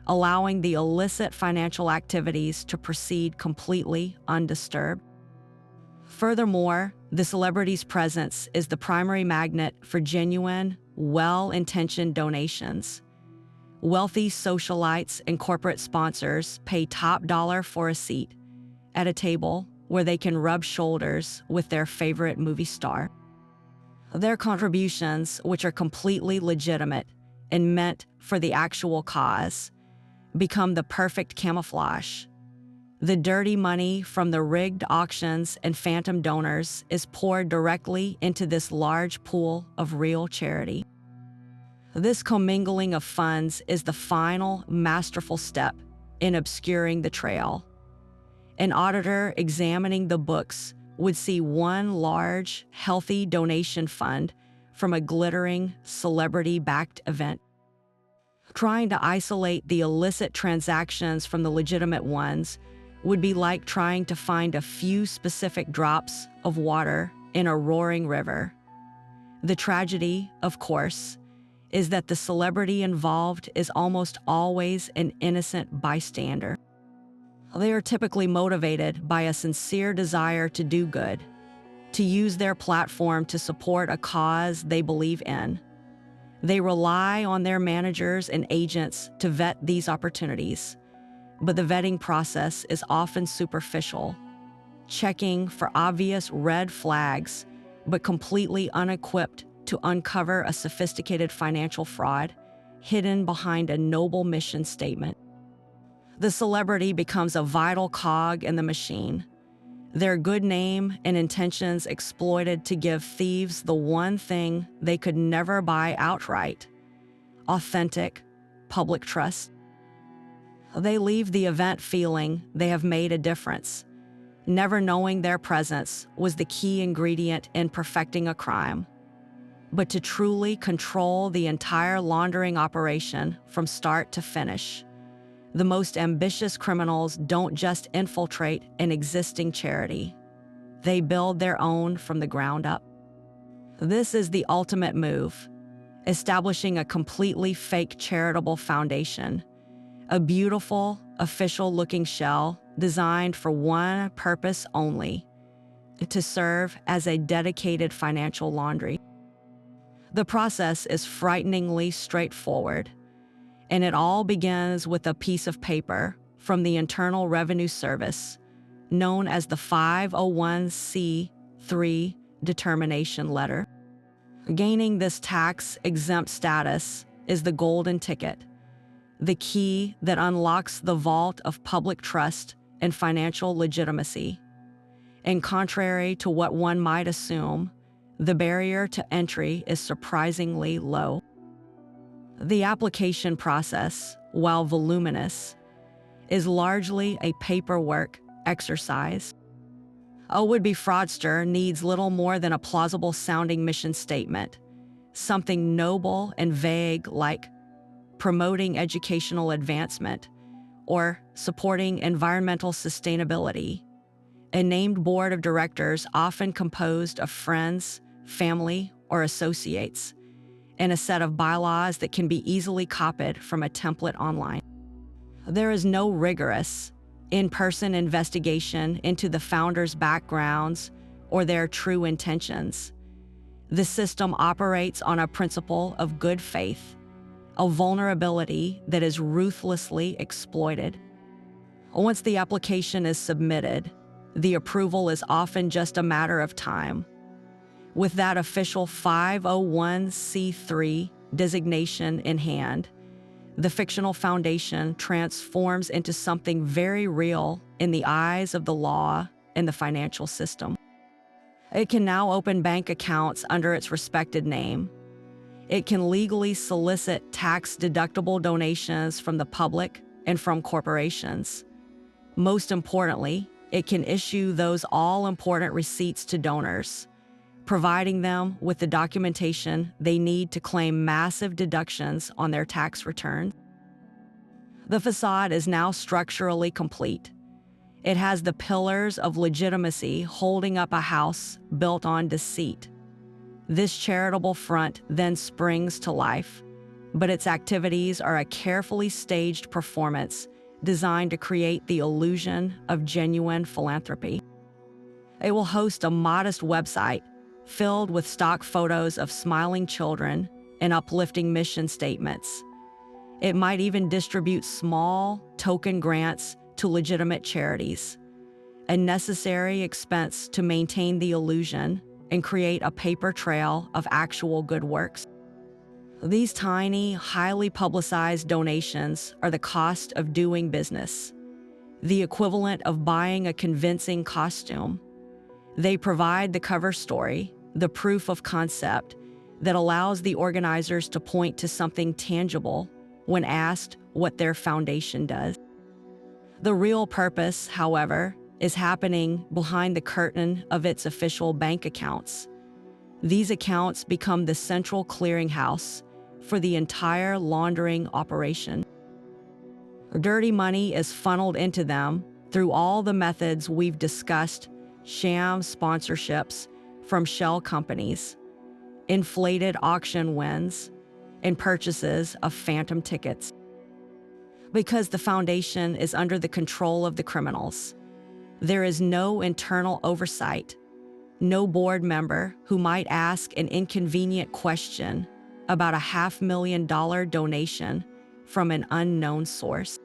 allowing the illicit financial activities to proceed completely undisturbed. Furthermore, the celebrity's presence is the primary magnet for genuine, well-intentioned donations. Wealthy socialites and corporate sponsors pay top dollar for a seat at a table where they can rub shoulders with their favorite movie star. Their contributions, which are completely legitimate and meant for the actual cause, become the perfect camouflage. The dirty money from the rigged auctions and phantom donors is poured directly into this large pool of real charity. This commingling of funds is the final, masterful step in obscuring the trail. An auditor examining the books would see one large, healthy donation fund from a glittering, celebrity-backed event. Trying to isolate the illicit transactions from the legitimate ones would be like trying to find a few specific drops of water in a roaring river. The tragedy, of course, is that the celebrity involved is almost always an innocent bystander. They are typically motivated by a sincere desire to do good, to use their platform to support a cause they believe in. They rely on their managers and agents to vet these opportunities, but the vetting process is often superficial, checking for obvious red flags, but completely unequipped to uncover a sophisticated financial fraud hidden behind a noble mission statement. The celebrity becomes a vital cog in the machine, their good name and intentions exploited to give thieves the one thing they could never buy outright: authentic, public trust. They leave the event feeling they have made a difference, never knowing their presence was the key ingredient in perfecting a crime. But to truly control the entire laundering operation from start to finish, the most ambitious criminals don't just infiltrate an existing charity. They build their own from the ground up. This is the ultimate move, establishing a completely fake charitable foundation, a beautiful, official-looking shell designed for one purpose only: to serve as a dedicated financial laundry. The process is frighteningly straightforward, and it all begins with a piece of paper from the Internal Revenue Service, known as the 501c3 determination letter. Gaining this tax-exempt status is the golden ticket, the key that unlocks the vault of public trust and financial legitimacy. And contrary to what one might assume, the barrier to entry is surprisingly low. The application process, while voluminous, is largely a paperwork exercise. A would-be fraudster needs little more than a plausible-sounding mission statement, something noble and vague like promoting educational advancement or supporting environmental sustainability. A named board of directors, often composed of friends, family, or associates, and a set of bylaws that can be easily copied from a template online. There is no rigorous, in-person investigation into the founders' backgrounds or their true intentions. The system operates on a principle of good faith, a vulnerability that is ruthlessly exploited. Once the application is submitted, the approval is often just a matter of time. With that official 501c3 designation in hand, the fictional foundation transforms into something very real in the eyes of the law and the financial system. It can now open bank accounts under its respected name. It can legally solicit tax-deductible donations from the public and from corporations. Most importantly, it can issue those all-important receipts to donors, providing them with the documentation they need to claim massive deductions on their tax return. The facade is now structurally complete. It has the pillars of legitimacy holding up a house built on deceit. This charitable front then springs to life, but its activities are a carefully staged performance designed to create the illusion of genuine philanthropy. It will host a modest website filled with stock photos of smiling children and uplifting mission statements. It might even distribute small, token grants to legitimate charities, a necessary expense to maintain the illusion and create a paper trail of actual good works. These tiny, highly publicized donations are the cost of doing business, the equivalent of buying a convincing costume. They provide the cover story, the proof of concept that allows the organizers to point to something tangible when asked what their foundation does. The real purpose, however, is happening behind the curtain of its official bank accounts. These accounts become the central clearinghouse for the entire laundering operation. Dirty money is funneled into them through all the methods we've discussed: sham sponsorships from shell companies, inflated auction wins, and purchases of phantom tickets. Because the foundation is under the control of the criminals, there is no internal oversight, no board member who might ask an inconvenient question about a $500,000 donation from an unknown source.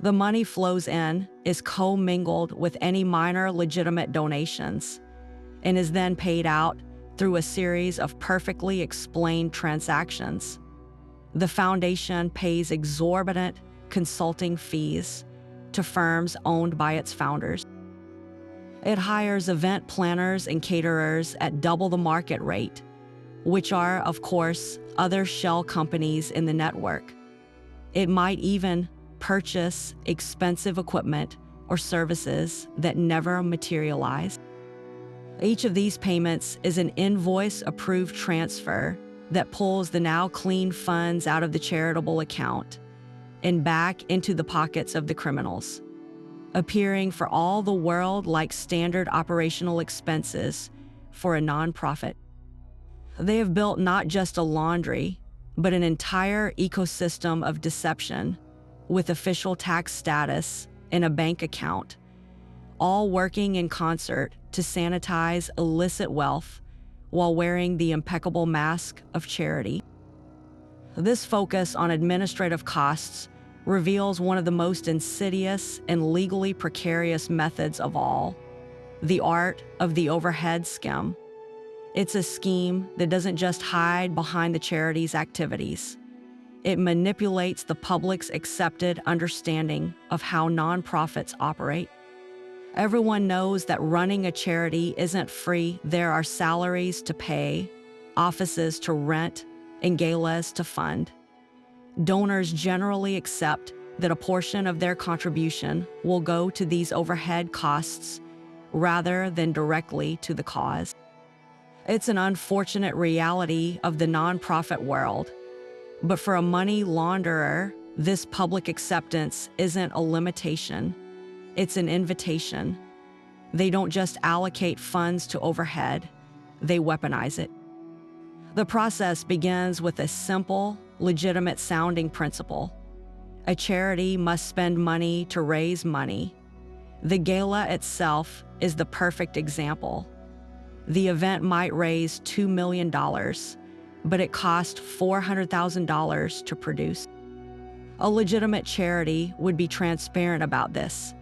The money flows in, is commingled with any minor legitimate donations, and is then paid out through a series of perfectly explained transactions. The foundation pays exorbitant consulting fees to firms owned by its founders. It hires event planners and caterers at double the market rate, which are, of course, other shell companies in the network. It might even purchase expensive equipment or services that never materialize. Each of these payments is an invoice-approved transfer that pulls the now clean funds out of the charitable account and back into the pockets of the criminals, appearing for all the world like standard operational expenses for a nonprofit. They have built not just a laundry, but an entire ecosystem of deception with official tax status and a bank account, all working in concert to sanitize illicit wealth while wearing the impeccable mask of charity. This focus on administrative costs reveals one of the most insidious and legally precarious methods of all: the art of the overhead skim. It's a scheme that doesn't just hide behind the charity's activities. It manipulates the public's accepted understanding of how nonprofits operate. Everyone knows that running a charity isn't free. There are salaries to pay, offices to rent, and galas to fund. Donors generally accept that a portion of their contribution will go to these overhead costs rather than directly to the cause. It's an unfortunate reality of the nonprofit world, but for a money launderer, this public acceptance isn't a limitation, it's an invitation. They don't just allocate funds to overhead, they weaponize it. The process begins with a simple, legitimate sounding principle. A charity must spend money to raise money. The gala itself is the perfect example. The event might raise $2 million, but it cost $400,000 to produce. A legitimate charity would be transparent about this,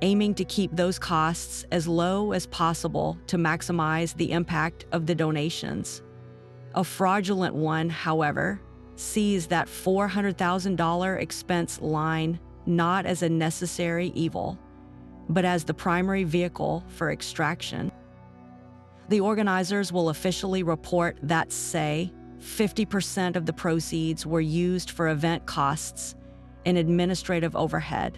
aiming to keep those costs as low as possible to maximize the impact of the donations. A fraudulent one, however, sees that $400,000 expense line not as a necessary evil, but as the primary vehicle for extraction. The organizers will officially report that, say, 50% of the proceeds were used for event costs and administrative overhead.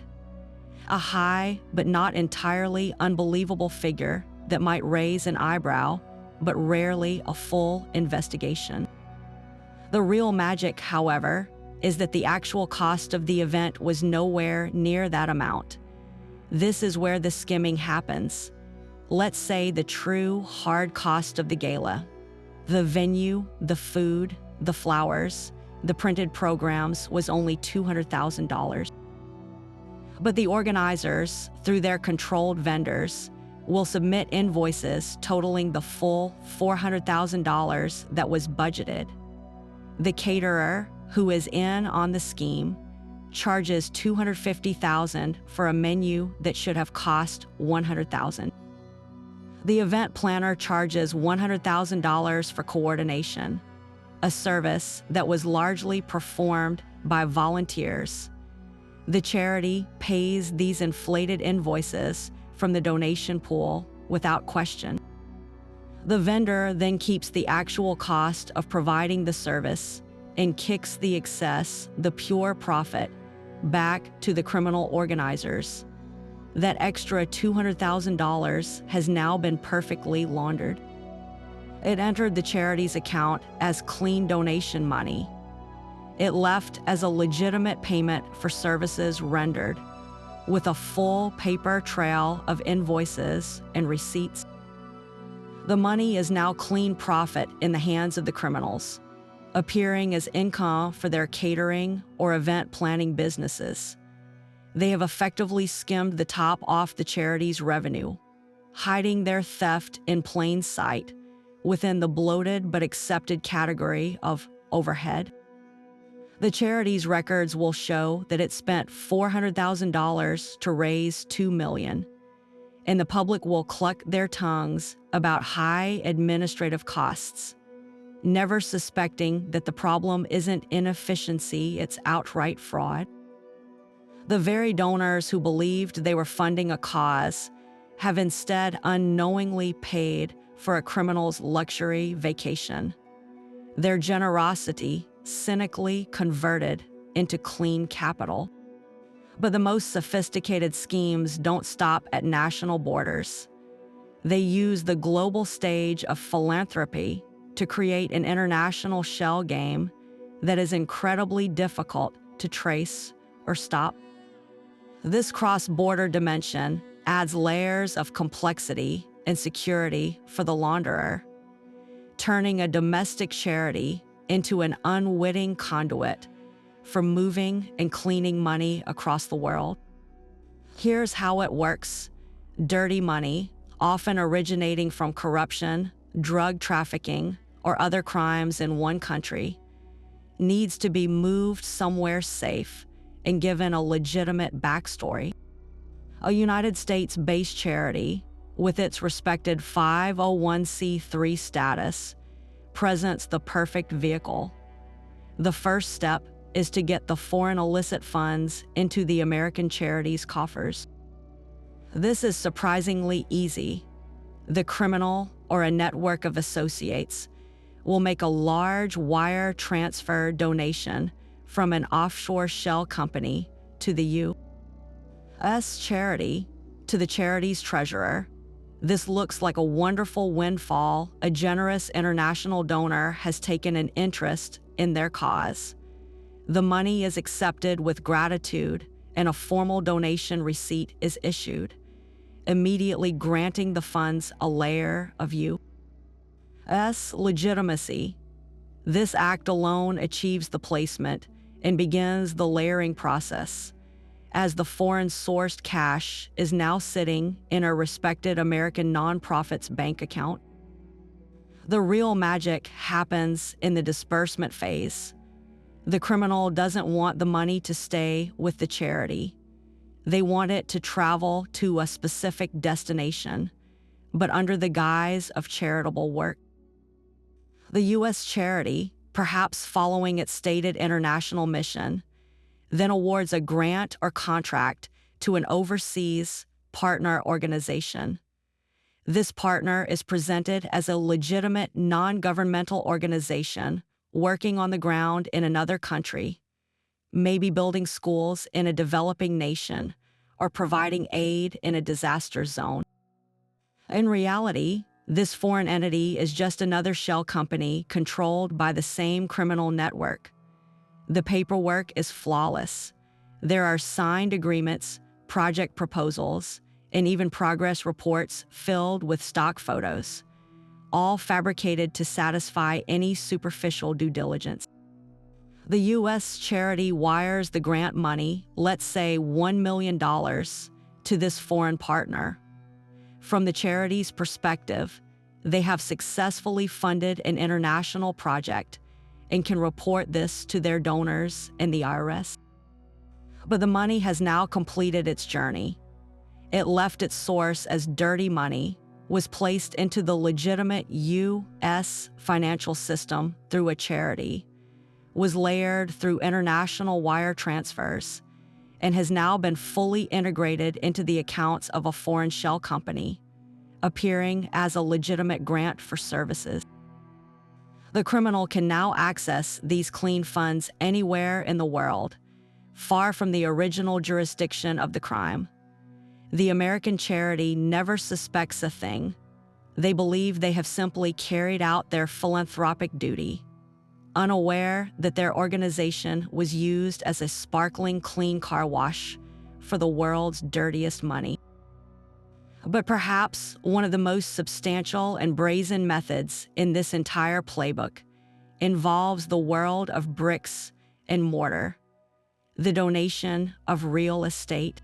A high, but not entirely unbelievable figure that might raise an eyebrow, but rarely a full investigation. The real magic, however, is that the actual cost of the event was nowhere near that amount. This is where the skimming happens. Let's say the true hard cost of the gala, the venue, the food, the flowers, the printed programs, was only $200,000. But the organizers, through their controlled vendors, will submit invoices totaling the full $400,000 that was budgeted. The caterer, who is in on the scheme, charges $250,000 for a menu that should have cost $100,000. The event planner charges $100,000 for coordination, a service that was largely performed by volunteers. The charity pays these inflated invoices from the donation pool without question. The vendor then keeps the actual cost of providing the service and kicks the excess, the pure profit, back to the criminal organizers. That extra $200,000 has now been perfectly laundered. It entered the charity's account as clean donation money. It left as a legitimate payment for services rendered, with a full paper trail of invoices and receipts. The money is now clean profit in the hands of the criminals, appearing as income for their catering or event planning businesses. They have effectively skimmed the top off the charity's revenue, hiding their theft in plain sight within the bloated but accepted category of overhead. The charity's records will show that it spent $400,000 to raise $2 million, and the public will cluck their tongues about high administrative costs, never suspecting that the problem isn't inefficiency, it's outright fraud. The very donors who believed they were funding a cause have instead unknowingly paid for a criminal's luxury vacation. Their generosity cynically converted into clean capital. But the most sophisticated schemes don't stop at national borders. They use the global stage of philanthropy to create an international shell game that is incredibly difficult to trace or stop. This cross-border dimension adds layers of complexity and security for the launderer, turning a domestic charity into an unwitting conduit for moving and cleaning money across the world. Here's how it works. Dirty money, often originating from corruption, drug trafficking, or other crimes in one country, needs to be moved somewhere safe and given a legitimate backstory. A United States-based charity, with its respected 501c3 status, presents the perfect vehicle. The first step is to get the foreign illicit funds into the American charity's coffers. This is surprisingly easy. The criminal or a network of associates will make a large wire transfer donation from an offshore shell company to the U.S. charity, to the charity's treasurer. This looks like a wonderful windfall. A generous international donor has taken an interest in their cause. The money is accepted with gratitude, and a formal donation receipt is issued, immediately granting the funds a layer of U.S. legitimacy. This act alone achieves the placement and begins the layering process, as the foreign-sourced cash is now sitting in a respected American nonprofit's bank account. The real magic happens in the disbursement phase. The criminal doesn't want the money to stay with the charity. They want it to travel to a specific destination, but under the guise of charitable work. The U.S. charity, perhaps following its stated international mission, then awards a grant or contract to an overseas partner organization. This partner is presented as a legitimate non-governmental organization working on the ground in another country, maybe building schools in a developing nation or providing aid in a disaster zone. In reality, this foreign entity is just another shell company controlled by the same criminal network. The paperwork is flawless. There are signed agreements, project proposals, and even progress reports filled with stock photos, all fabricated to satisfy any superficial due diligence. The U.S. charity wires the grant money, let's say $1 million, to this foreign partner. From the charity's perspective, they have successfully funded an international project and can report this to their donors and the Heiress. But the money has now completed its journey. It left its source as dirty money, was placed into the legitimate U.S. financial system through a charity, was layered through international wire transfers, and has now been fully integrated into the accounts of a foreign shell company, appearing as a legitimate grant for services. The criminal can now access these clean funds anywhere in the world, far from the original jurisdiction of the crime. The American charity never suspects a thing. They believe they have simply carried out their philanthropic duty, unaware that their organization was used as a sparkling clean car wash for the world's dirtiest money. But perhaps one of the most substantial and brazen methods in this entire playbook involves the world of bricks and mortar, the donation of real estate.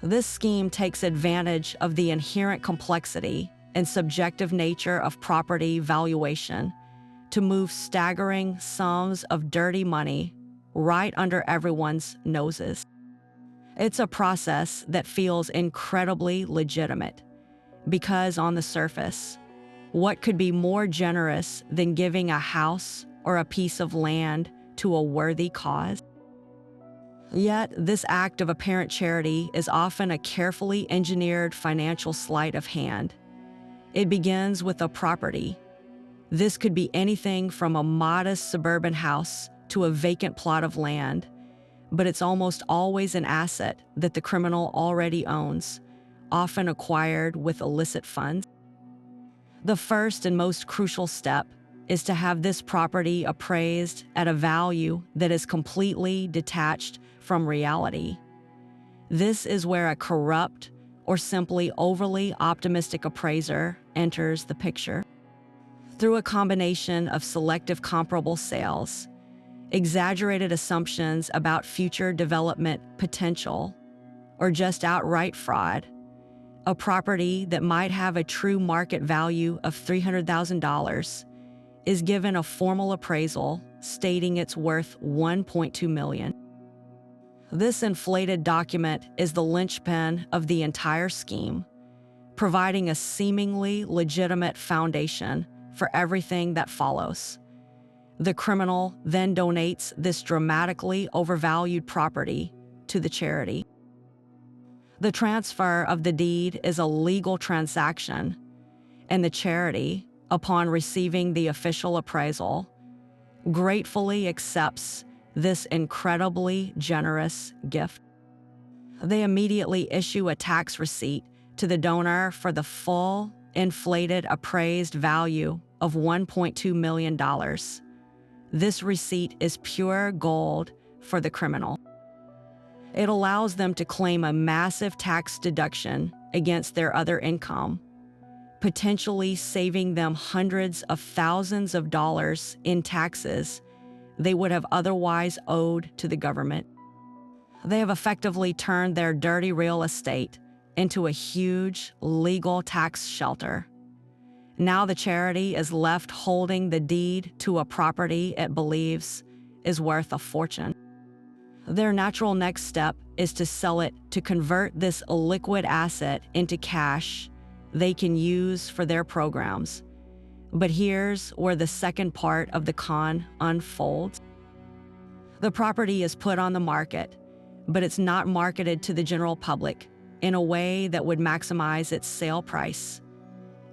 This scheme takes advantage of the inherent complexity and subjective nature of property valuation to move staggering sums of dirty money right under everyone's noses. It's a process that feels incredibly legitimate, because on the surface, what could be more generous than giving a house or a piece of land to a worthy cause? Yet, this act of apparent charity is often a carefully engineered financial sleight of hand. It begins with a property. This could be anything from a modest suburban house to a vacant plot of land, but it's almost always an asset that the criminal already owns, often acquired with illicit funds. The first and most crucial step is to have this property appraised at a value that is completely detached from reality. This is where a corrupt or simply overly optimistic appraiser enters the picture. Through a combination of selective comparable sales, exaggerated assumptions about future development potential, or just outright fraud, a property that might have a true market value of $300,000 is given a formal appraisal stating it's worth $1.2 million. This inflated document is the linchpin of the entire scheme, providing a seemingly legitimate foundation for everything that follows. The criminal then donates this dramatically overvalued property to the charity. The transfer of the deed is a legal transaction, and the charity, upon receiving the official appraisal, gratefully accepts this incredibly generous gift. They immediately issue a tax receipt to the donor for the full, inflated, appraised value of $1.2 million. This receipt is pure gold for the criminal. It allows them to claim a massive tax deduction against their other income, potentially saving them hundreds of thousands of dollars in taxes they would have otherwise owed to the government. They have effectively turned their dirty real estate into a huge legal tax shelter. Now the charity is left holding the deed to a property it believes is worth a fortune. Their natural next step is to sell it to convert this liquid asset into cash they can use for their programs. But here's where the second part of the con unfolds. The property is put on the market, but it's not marketed to the general public in a way that would maximize its sale price.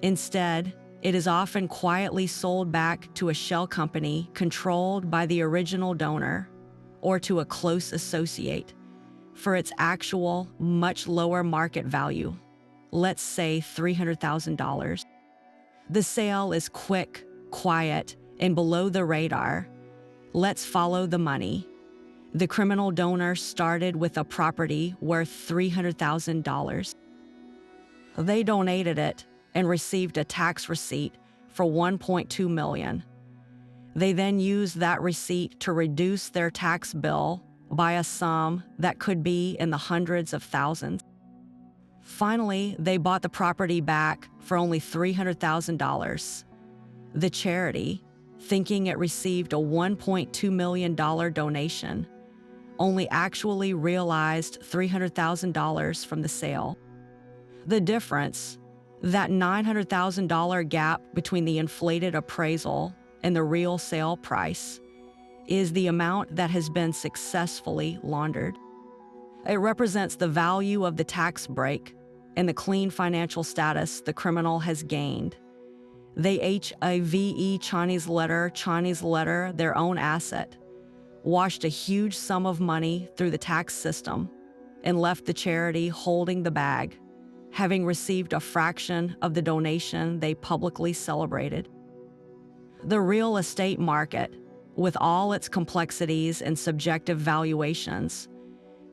Instead, it is often quietly sold back to a shell company controlled by the original donor or to a close associate for its actual, much lower market value, let's say $300,000. The sale is quick, quiet, and below the radar. Let's follow the money. The criminal donor started with a property worth $300,000. They donated it and received a tax receipt for $1.2 million. They then used that receipt to reduce their tax bill by a sum that could be in the hundreds of thousands. Finally, they bought the property back for only $300,000. The charity, thinking it received a $1.2 million donation, only actually realized $300,000 from the sale. The difference, that $900,000 gap between the inflated appraisal and the real sale price, is the amount that has been successfully laundered. It represents the value of the tax break and the clean financial status the criminal has gained. They Chinese letter their own asset, washed a huge sum of money through the tax system, and left the charity holding the bag, having received a fraction of the donation they publicly celebrated. The real estate market, with all its complexities and subjective valuations,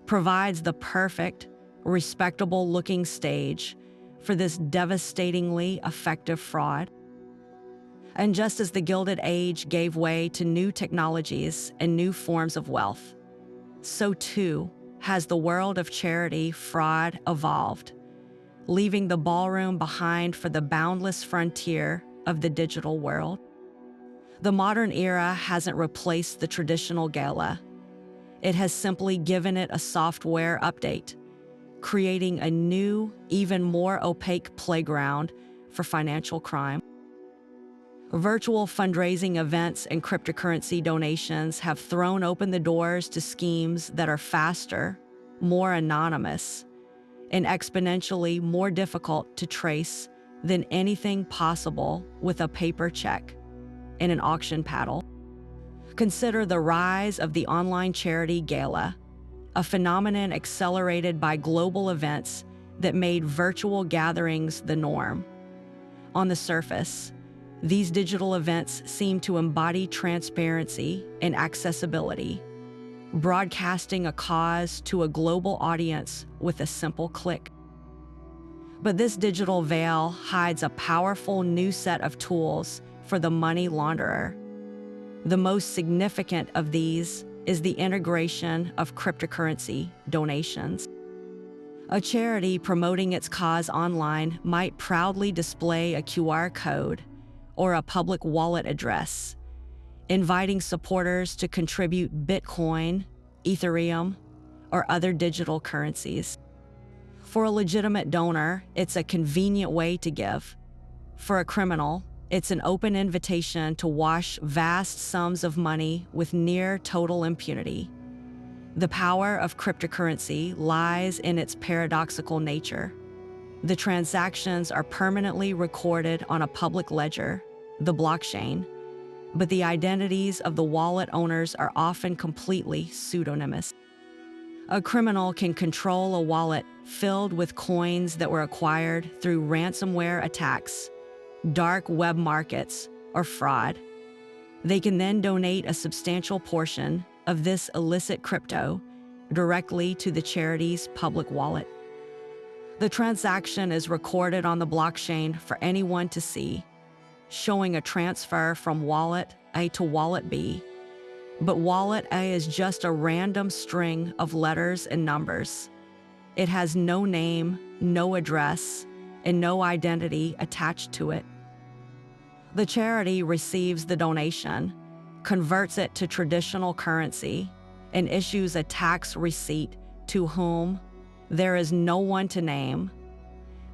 provides the perfect, respectable-looking stage for this devastatingly effective fraud. And just as the Gilded Age gave way to new technologies and new forms of wealth, so too has the world of charity fraud evolved, leaving the ballroom behind for the boundless frontier of the digital world. The modern era hasn't replaced the traditional Gala. It has simply given it a software update, creating a new, even more opaque playground for financial crime. Virtual fundraising events and cryptocurrency donations have thrown open the doors to schemes that are faster, more anonymous, and exponentially more difficult to trace than anything possible with a paper check and an auction paddle. Consider the rise of the online charity Gala, a phenomenon accelerated by global events that made virtual gatherings the norm. On the surface, these digital events seem to embody transparency and accessibility, broadcasting a cause to a global audience with a simple click. But this digital veil hides a powerful new set of tools for the money launderer. The most significant of these is the integration of cryptocurrency donations. A charity promoting its cause online might proudly display a QR code or a public wallet address, inviting supporters to contribute Bitcoin, Ethereum, or other digital currencies. For a legitimate donor, it's a convenient way to give. For a criminal, it's an open invitation to wash vast sums of money with near total impunity. The power of cryptocurrency lies in its paradoxical nature. The transactions are permanently recorded on a public ledger, the blockchain, but the identities of the wallet owners are often completely pseudonymous. A criminal can control a wallet filled with coins that were acquired through ransomware attacks, dark web markets, or fraud. They can then donate a substantial portion of this illicit crypto directly to the charity's public wallet. The transaction is recorded on the blockchain for anyone to see, showing a transfer from wallet A to wallet B. But wallet A is just a random string of letters and numbers. It has no name, no address, and no identity attached to it. The charity receives the donation, converts it to traditional currency, and issues a tax receipt to whom there is no one to name.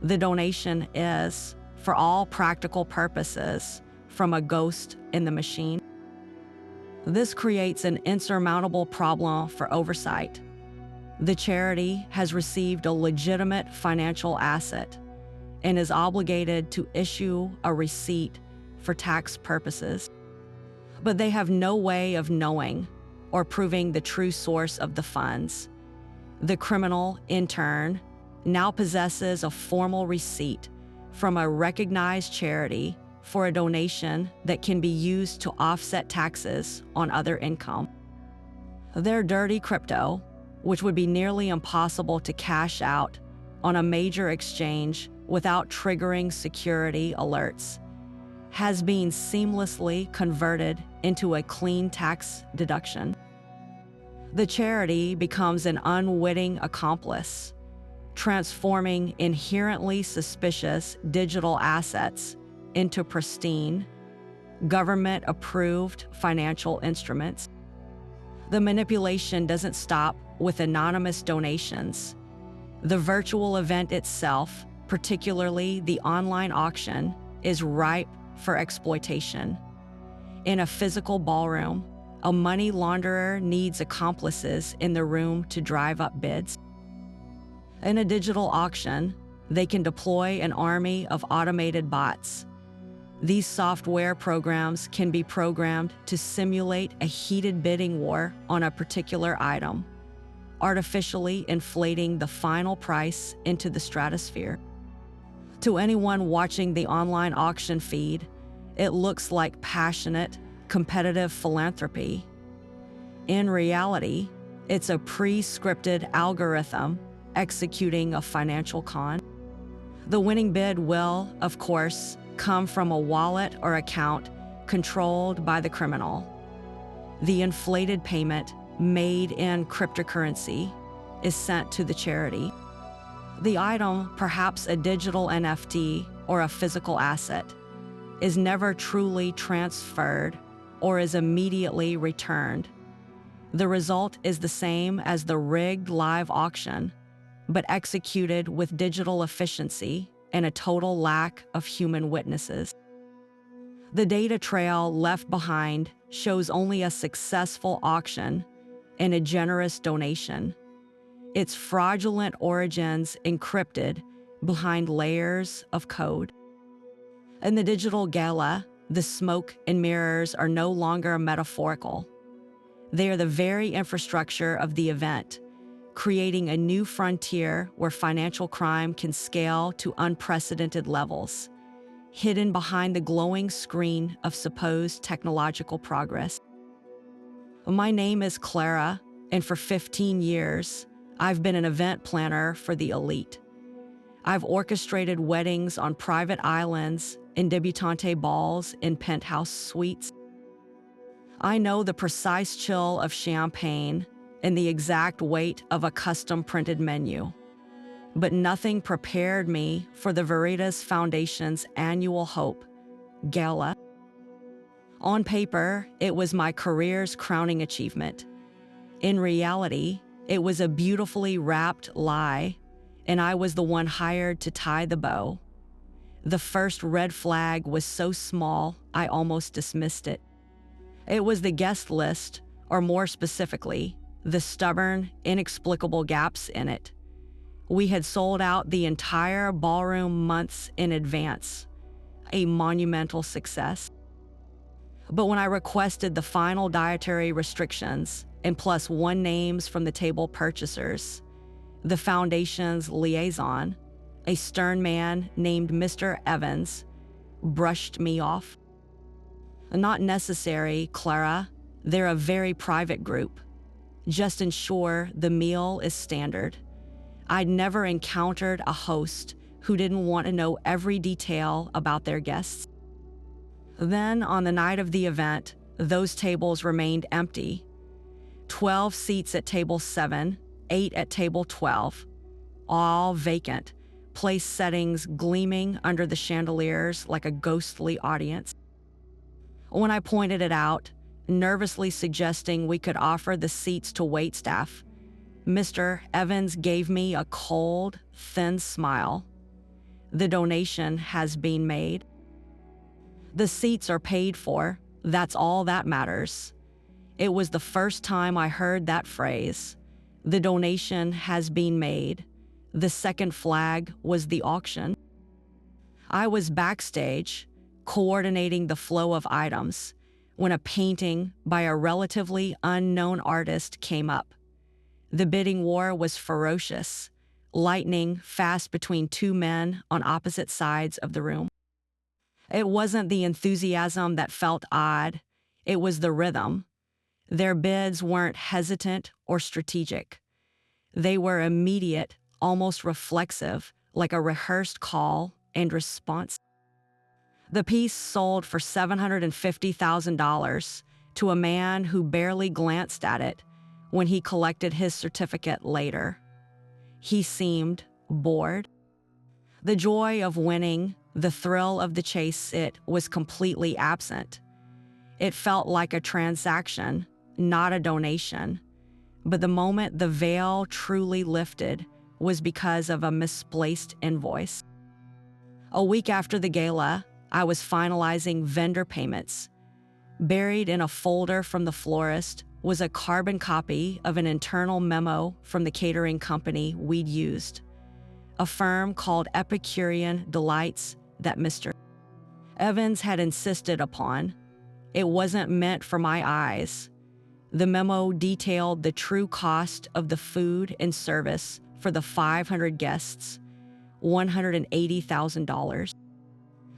The donation is, for all practical purposes, from a ghost in the machine. This creates an insurmountable problem for oversight. The charity has received a legitimate financial asset and is obligated to issue a receipt for tax purposes. But they have no way of knowing or proving the true source of the funds. The criminal, in turn, now possesses a formal receipt from a recognized charity for a donation that can be used to offset taxes on other income. Their dirty crypto, which would be nearly impossible to cash out on a major exchange without triggering security alerts, has been seamlessly converted into a clean tax deduction. The charity becomes an unwitting accomplice, transforming inherently suspicious digital assets into pristine, government-approved financial instruments. The manipulation doesn't stop with anonymous donations. The virtual event itself, particularly the online auction, is ripe for exploitation. In a physical ballroom, a money launderer needs accomplices in the room to drive up bids. In a digital auction, they can deploy an army of automated bots. These software programs can be programmed to simulate a heated bidding war on a particular item, artificially inflating the final price into the stratosphere. To anyone watching the online auction feed, it looks like passionate, competitive philanthropy. In reality, it's a pre-scripted algorithm executing a financial con. The winning bid will, of course, come from a wallet or account controlled by the criminal. The inflated payment, made in cryptocurrency, is sent to the charity. The item, perhaps a digital NFT or a physical asset, is never truly transferred or is immediately returned. The result is the same as the rigged live auction, but executed with digital efficiency and a total lack of human witnesses. The data trail left behind shows only a successful auction and a generous donation, its fraudulent origins encrypted behind layers of code. In the digital Gala, the smoke and mirrors are no longer metaphorical. They are the very infrastructure of the event, creating a new frontier where financial crime can scale to unprecedented levels, hidden behind the glowing screen of supposed technological progress. My name is Clara, and for 15 years, I've been an event planner for the elite. I've orchestrated weddings on private islands and debutante balls in penthouse suites. I know the precise chill of champagne and the exact weight of a custom-printed menu. But nothing prepared me for the Veritas Foundation's annual hope, Gala. On paper, it was my career's crowning achievement. In reality, it was a beautifully wrapped lie, and I was the one hired to tie the bow. The first red flag was so small, I almost dismissed it. It was the guest list, or more specifically, the stubborn, inexplicable gaps in it. We had sold out the entire ballroom months in advance, a monumental success. But when I requested the final dietary restrictions and +1 names from the table purchasers, the foundation's liaison, a stern man named Mr. Evans, brushed me off. Not necessary, Clara. They're a very private group. Just ensure the meal is standard. I'd never encountered a host who didn't want to know every detail about their guests. Then, on the night of the event, those tables remained empty. 12 seats at table 7, 8 at table 12, all vacant, place settings gleaming under the chandeliers like a ghostly audience. When I pointed it out, nervously suggesting we could offer the seats to waitstaff, Mr. Evans gave me a cold, thin smile. The donation has been made. The seats are paid for. That's all that matters. It was the first time I heard that phrase. The donation has been made. The second flag was the auction. I was backstage, coordinating the flow of items, when a painting by a relatively unknown artist came up. The bidding war was ferocious, lightning fast between two men on opposite sides of the room. It wasn't the enthusiasm that felt odd, it was the rhythm. Their bids weren't hesitant or strategic. They were immediate, almost reflexive, like a rehearsed call and response. The piece sold for $750,000 to a man who barely glanced at it when he collected his certificate later. He seemed bored. The joy of winning, the thrill of the chase, it was completely absent. It felt like a transaction, not a donation. But the moment the veil truly lifted was because of a misplaced invoice. A week after the gala, I was finalizing vendor payments. Buried in a folder from the florist was a carbon copy of an internal memo from the catering company we'd used, a firm called Epicurean Delights that Mr. Evans had insisted upon. It wasn't meant for my eyes. The memo detailed the true cost of the food and service for the 500 guests, $180,000.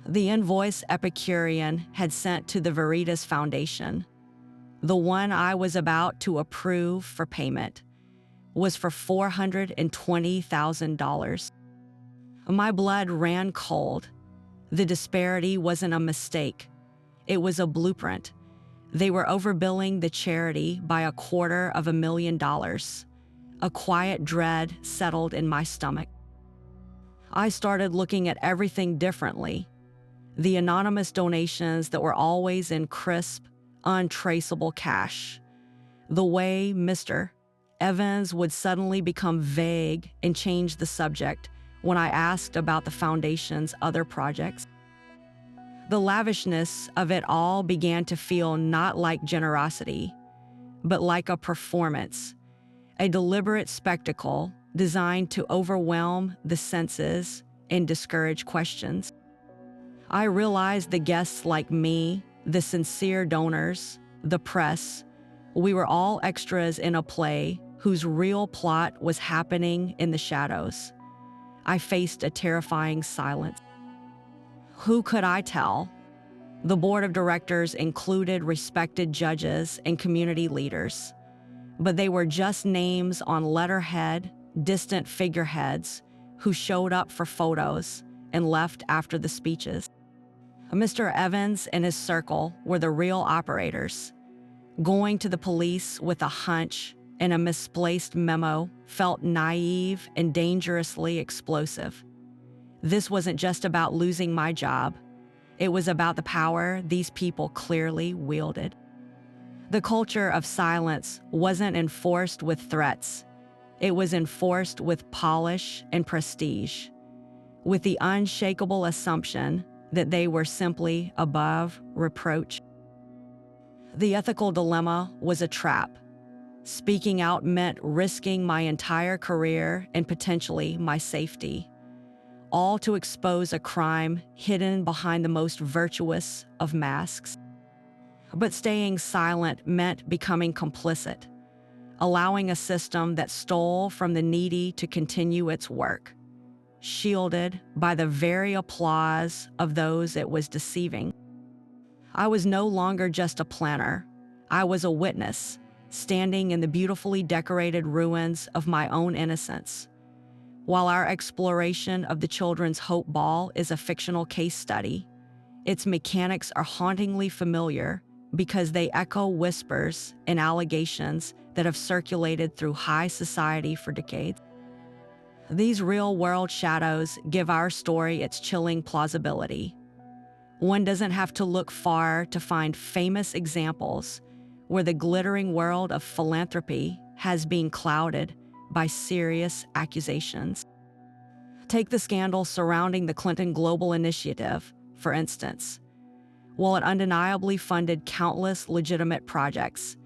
The invoice Epicurean had sent to the Veritas Foundation, the one I was about to approve for payment, was for $420,000. My blood ran cold. The disparity wasn't a mistake. It was a blueprint. They were overbilling the charity by $250,000. A quiet dread settled in my stomach. I started looking at everything differently. The anonymous donations that were always in crisp, untraceable cash. The way Mr. Evans would suddenly become vague and change the subject when I asked about the foundation's other projects. The lavishness of it all began to feel not like generosity, but like a performance, a deliberate spectacle designed to overwhelm the senses and discourage questions. I realized the guests like me, the sincere donors, the press, we were all extras in a play whose real plot was happening in the shadows. I faced a terrifying silence. Who could I tell? The board of directors included respected judges and community leaders, but they were just names on letterhead, distant figureheads who showed up for photos and left after the speeches. Mr. Evans and his circle were the real operators. Going to the police with a hunch and a misplaced memo felt naive and dangerously explosive. This wasn't just about losing my job. It was about the power these people clearly wielded. The culture of silence wasn't enforced with threats. It was enforced with polish and prestige, with the unshakable assumption that they were simply above reproach. The ethical dilemma was a trap. Speaking out meant risking my entire career and potentially my safety, all to expose a crime hidden behind the most virtuous of masks. But staying silent meant becoming complicit, allowing a system that stole from the needy to continue its work, shielded by the very applause of those it was deceiving. I was no longer just a planner. I was a witness, standing in the beautifully decorated ruins of my own innocence. While our exploration of the Children's Hope Ball is a fictional case study, its mechanics are hauntingly familiar because they echo whispers and allegations that have circulated through high society for decades. These real-world shadows give our story its chilling plausibility. One doesn't have to look far to find famous examples where the glittering world of philanthropy has been clouded by serious accusations. Take the scandal surrounding the Clinton Global Initiative, for instance. While it undeniably funded countless legitimate projects,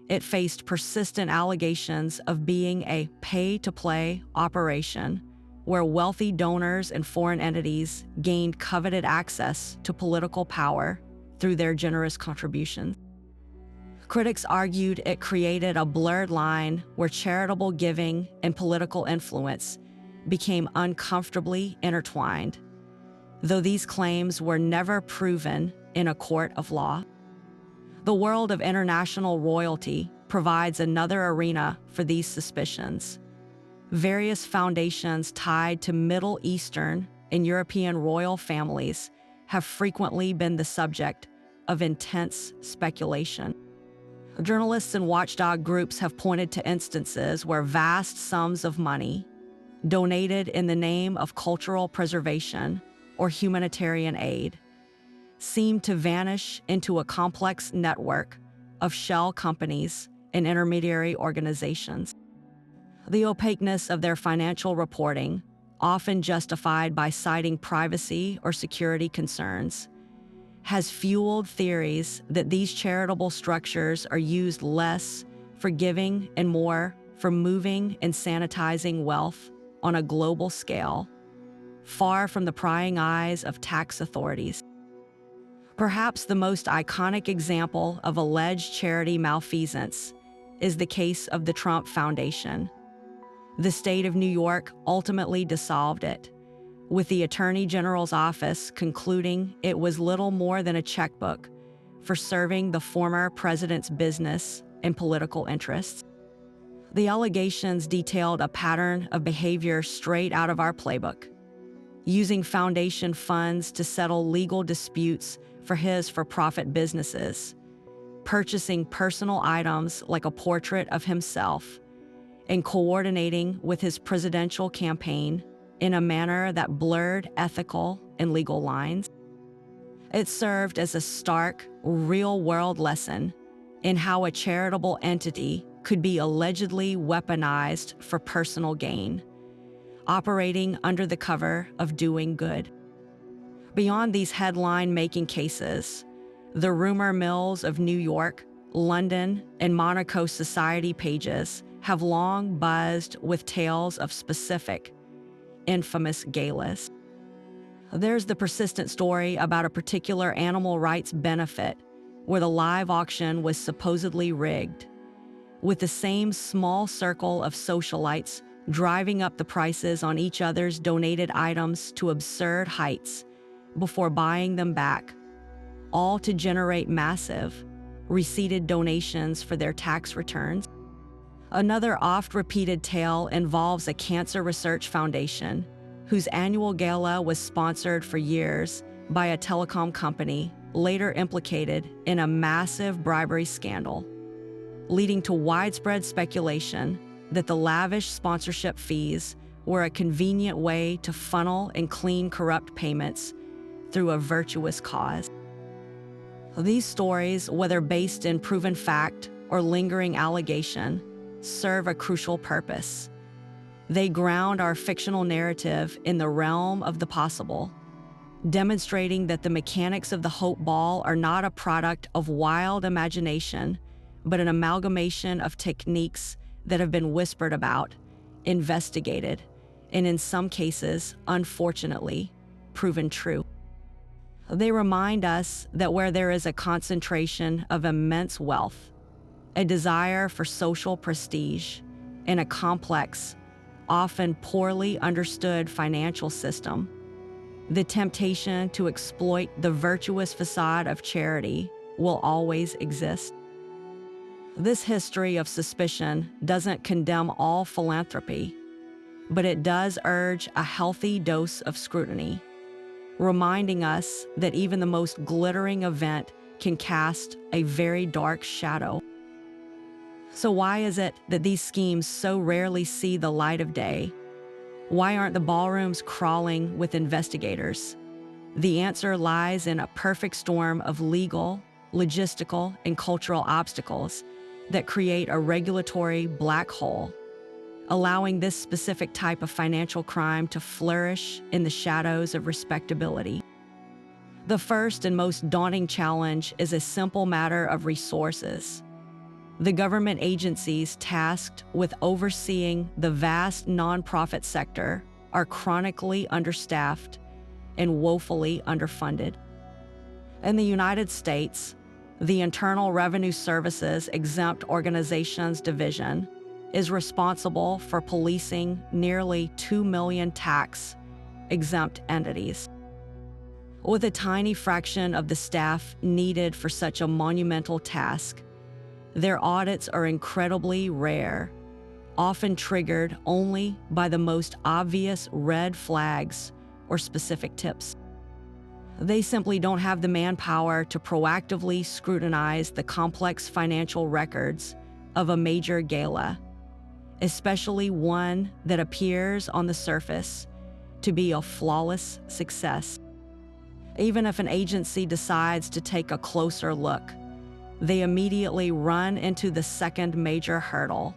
it faced persistent allegations of being a pay-to-play operation where wealthy donors and foreign entities gained coveted access to political power through their generous contributions. Critics argued it created a blurred line where charitable giving and political influence became uncomfortably intertwined, though these claims were never proven in a court of law. The world of international royalty provides another arena for these suspicions. Various foundations tied to Middle Eastern and European royal families have frequently been the subject of intense speculation. Journalists and watchdog groups have pointed to instances where vast sums of money, donated in the name of cultural preservation or humanitarian aid, seem to vanish into a complex network of shell companies and intermediary organizations. The opaqueness of their financial reporting, often justified by citing privacy or security concerns, has fueled theories that these charitable structures are used less for giving and more for moving and sanitizing wealth on a global scale, far from the prying eyes of tax authorities. Perhaps the most iconic example of alleged charity malfeasance is the case of the Trump Foundation. The state of New York ultimately dissolved it, with the Attorney General's office concluding it was little more than a checkbook for serving the former president's business and political interests. The allegations detailed a pattern of behavior straight out of our playbook, using foundation funds to settle legal disputes for his for-profit businesses, purchasing personal items like a portrait of himself, and coordinating with his presidential campaign in a manner that blurred ethical and legal lines. It served as a stark, real-world lesson in how a charitable entity could be allegedly weaponized for personal gain, operating under the cover of doing good. Beyond these headline-making cases, the rumor mills of New York, London, and Monaco society pages have long buzzed with tales of specific, infamous galas. There's the persistent story about a particular animal rights benefit where the live auction was supposedly rigged, with the same small circle of socialites driving up the prices on each other's donated items to absurd heights before buying them back, all to generate massive, receipted donations for their tax returns. Another oft-repeated tale involves a cancer research foundation whose annual gala was sponsored for years by a telecom company later implicated in a massive bribery scandal, leading to widespread speculation that the lavish sponsorship fees were a convenient way to funnel and clean corrupt payments through a virtuous cause. These stories, whether based in proven fact or lingering allegation, serve a crucial purpose. They ground our fictional narrative in the realm of the possible, demonstrating that the mechanics of the Hope Ball are not a product of wild imagination, but an amalgamation of techniques that have been whispered about, investigated, and in some cases, unfortunately, proven true. They remind us that where there is a concentration of immense wealth, a desire for social prestige, and a complex, often poorly understood financial system, the temptation to exploit the virtuous facade of charity will always exist. This history of suspicion doesn't condemn all philanthropy, but it does urge a healthy dose of scrutiny, reminding us that even the most glittering event can cast a very dark shadow. So why is it that these schemes so rarely see the light of day? Why aren't the ballrooms crawling with investigators? The answer lies in a perfect storm of legal, logistical, and cultural obstacles that create a regulatory black hole, allowing this specific type of financial crime to flourish in the shadows of respectability. The first and most daunting challenge is a simple matter of resources. The government agencies tasked with overseeing the vast nonprofit sector are chronically understaffed and woefully underfunded. In the United States, the Internal Revenue Service's Exempt Organizations Division is responsible for policing nearly 2 million tax-exempt entities. With a tiny fraction of the staff needed for such a monumental task, their audits are incredibly rare, often triggered only by the most obvious red flags or specific tips. They simply don't have the manpower to proactively scrutinize the complex financial records of a major gala, especially one that appears on the surface to be a flawless success. Even if an agency decides to take a closer look, they immediately run into the second major hurdle,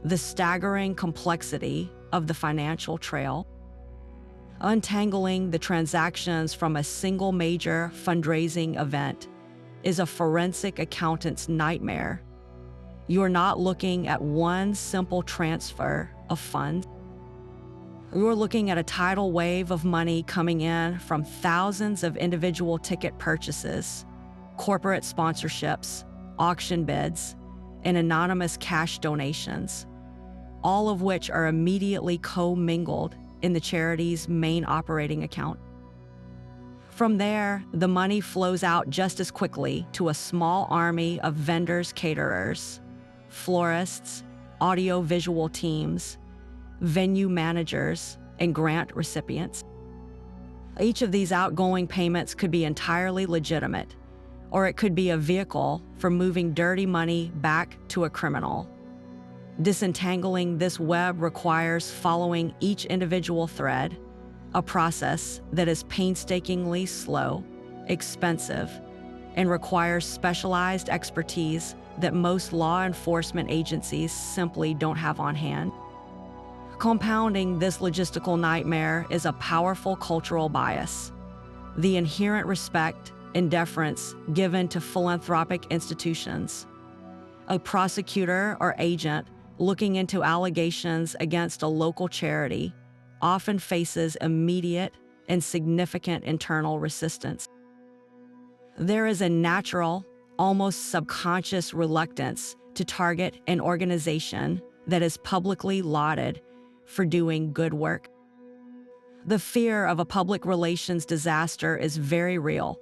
the staggering complexity of the financial trail. Untangling the transactions from a single major fundraising event is a forensic accountant's nightmare. You're not looking at one simple transfer of funds. You're looking at a tidal wave of money coming in from thousands of individual ticket purchases, corporate sponsorships, auction bids, and anonymous cash donations, all of which are immediately co-mingled in the charity's main operating account. From there, the money flows out just as quickly to a small army of vendors, caterers, florists, audio-visual teams, venue managers, and grant recipients. Each of these outgoing payments could be entirely legitimate, or it could be a vehicle for moving dirty money back to a criminal. Disentangling this web requires following each individual thread, a process that is painstakingly slow, expensive, and requires specialized expertise that most law enforcement agencies simply don't have on hand. Compounding this logistical nightmare is a powerful cultural bias. The inherent respect and deference given to philanthropic institutions. A prosecutor or agent looking into allegations against a local charity often faces immediate and significant internal resistance. There is a natural, almost subconscious reluctance to target an organization that is publicly lauded for doing good work. The fear of a public relations disaster is very real.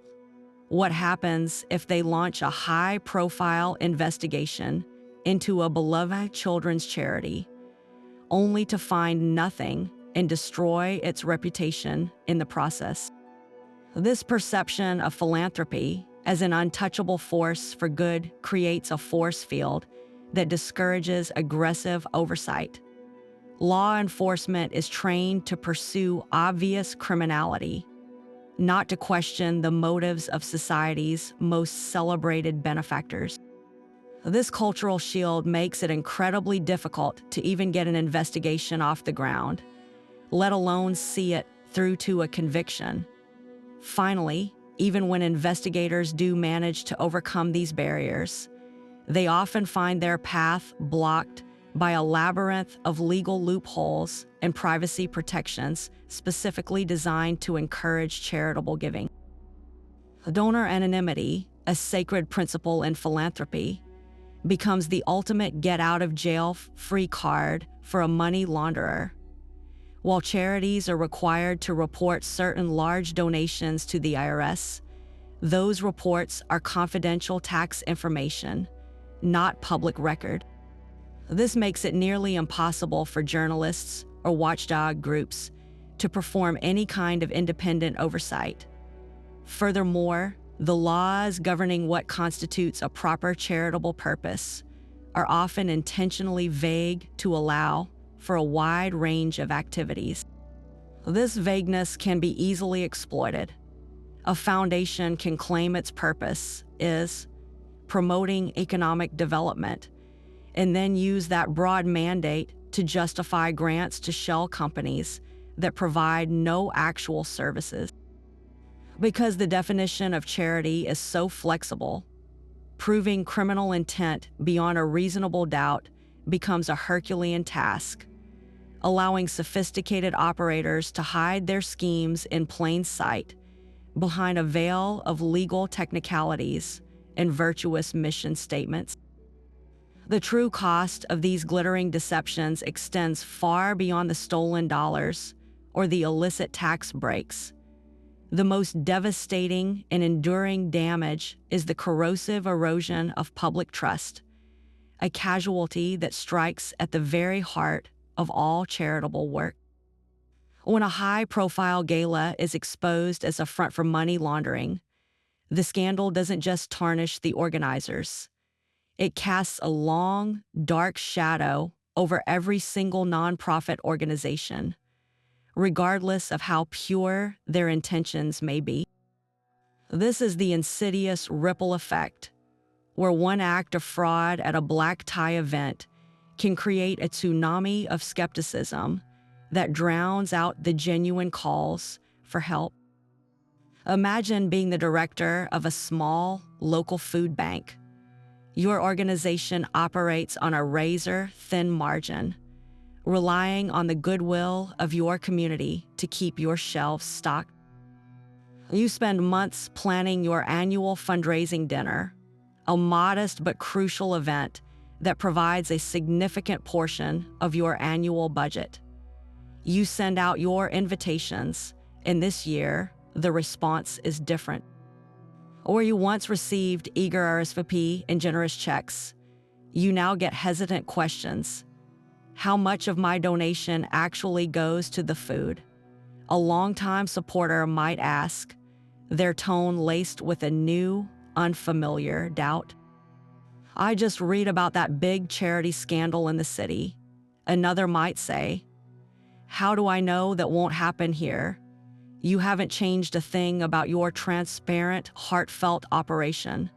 What happens if they launch a high-profile investigation into a beloved children's charity, only to find nothing and destroy its reputation in the process? This perception of philanthropy as an untouchable force for good creates a force field that discourages aggressive oversight. Law enforcement is trained to pursue obvious criminality, not to question the motives of society's most celebrated benefactors. This cultural shield makes it incredibly difficult to even get an investigation off the ground, let alone see it through to a conviction. Finally, even when investigators do manage to overcome these barriers, they often find their path blocked by a labyrinth of legal loopholes and privacy protections specifically designed to encourage charitable giving. Donor anonymity, a sacred principle in philanthropy, becomes the ultimate get-out-of-jail-free card for a money launderer. While charities are required to report certain large donations to the Heiress, those reports are confidential tax information, not public record. This makes it nearly impossible for journalists or watchdog groups to perform any kind of independent oversight. Furthermore, the laws governing what constitutes a proper charitable purpose are often intentionally vague to allow for a wide range of activities. This vagueness can be easily exploited. A foundation can claim its purpose is promoting economic development and then use that broad mandate to justify grants to shell companies that provide no actual services. Because the definition of charity is so flexible, proving criminal intent beyond a reasonable doubt becomes a Herculean task, allowing sophisticated operators to hide their schemes in plain sight behind a veil of legal technicalities and virtuous mission statements. The true cost of these glittering deceptions extends far beyond the stolen dollars or the illicit tax breaks. The most devastating and enduring damage is the corrosive erosion of public trust, a casualty that strikes at the very heart of all charitable work. When a high-profile gala is exposed as a front for money laundering, the scandal doesn't just tarnish the organizers. It casts a long, dark shadow over every single nonprofit organization, regardless of how pure their intentions may be. This is the insidious ripple effect, where one act of fraud at a black tie event can create a tsunami of skepticism that drowns out the genuine calls for help. Imagine being the director of a small, local food bank. Your organization operates on a razor-thin margin, relying on the goodwill of your community to keep your shelves stocked. You spend months planning your annual fundraising dinner, a modest but crucial event that provides a significant portion of your annual budget. You send out your invitations, and this year, the response is different. Where you once received eager RSVP and generous checks, you now get hesitant questions. How much of my donation actually goes to the food? A longtime supporter might ask, their tone laced with a new, unfamiliar doubt. I just read about that big charity scandal in the city. Another might say, how do I know that won't happen here? You haven't changed a thing about your transparent, heartfelt operation,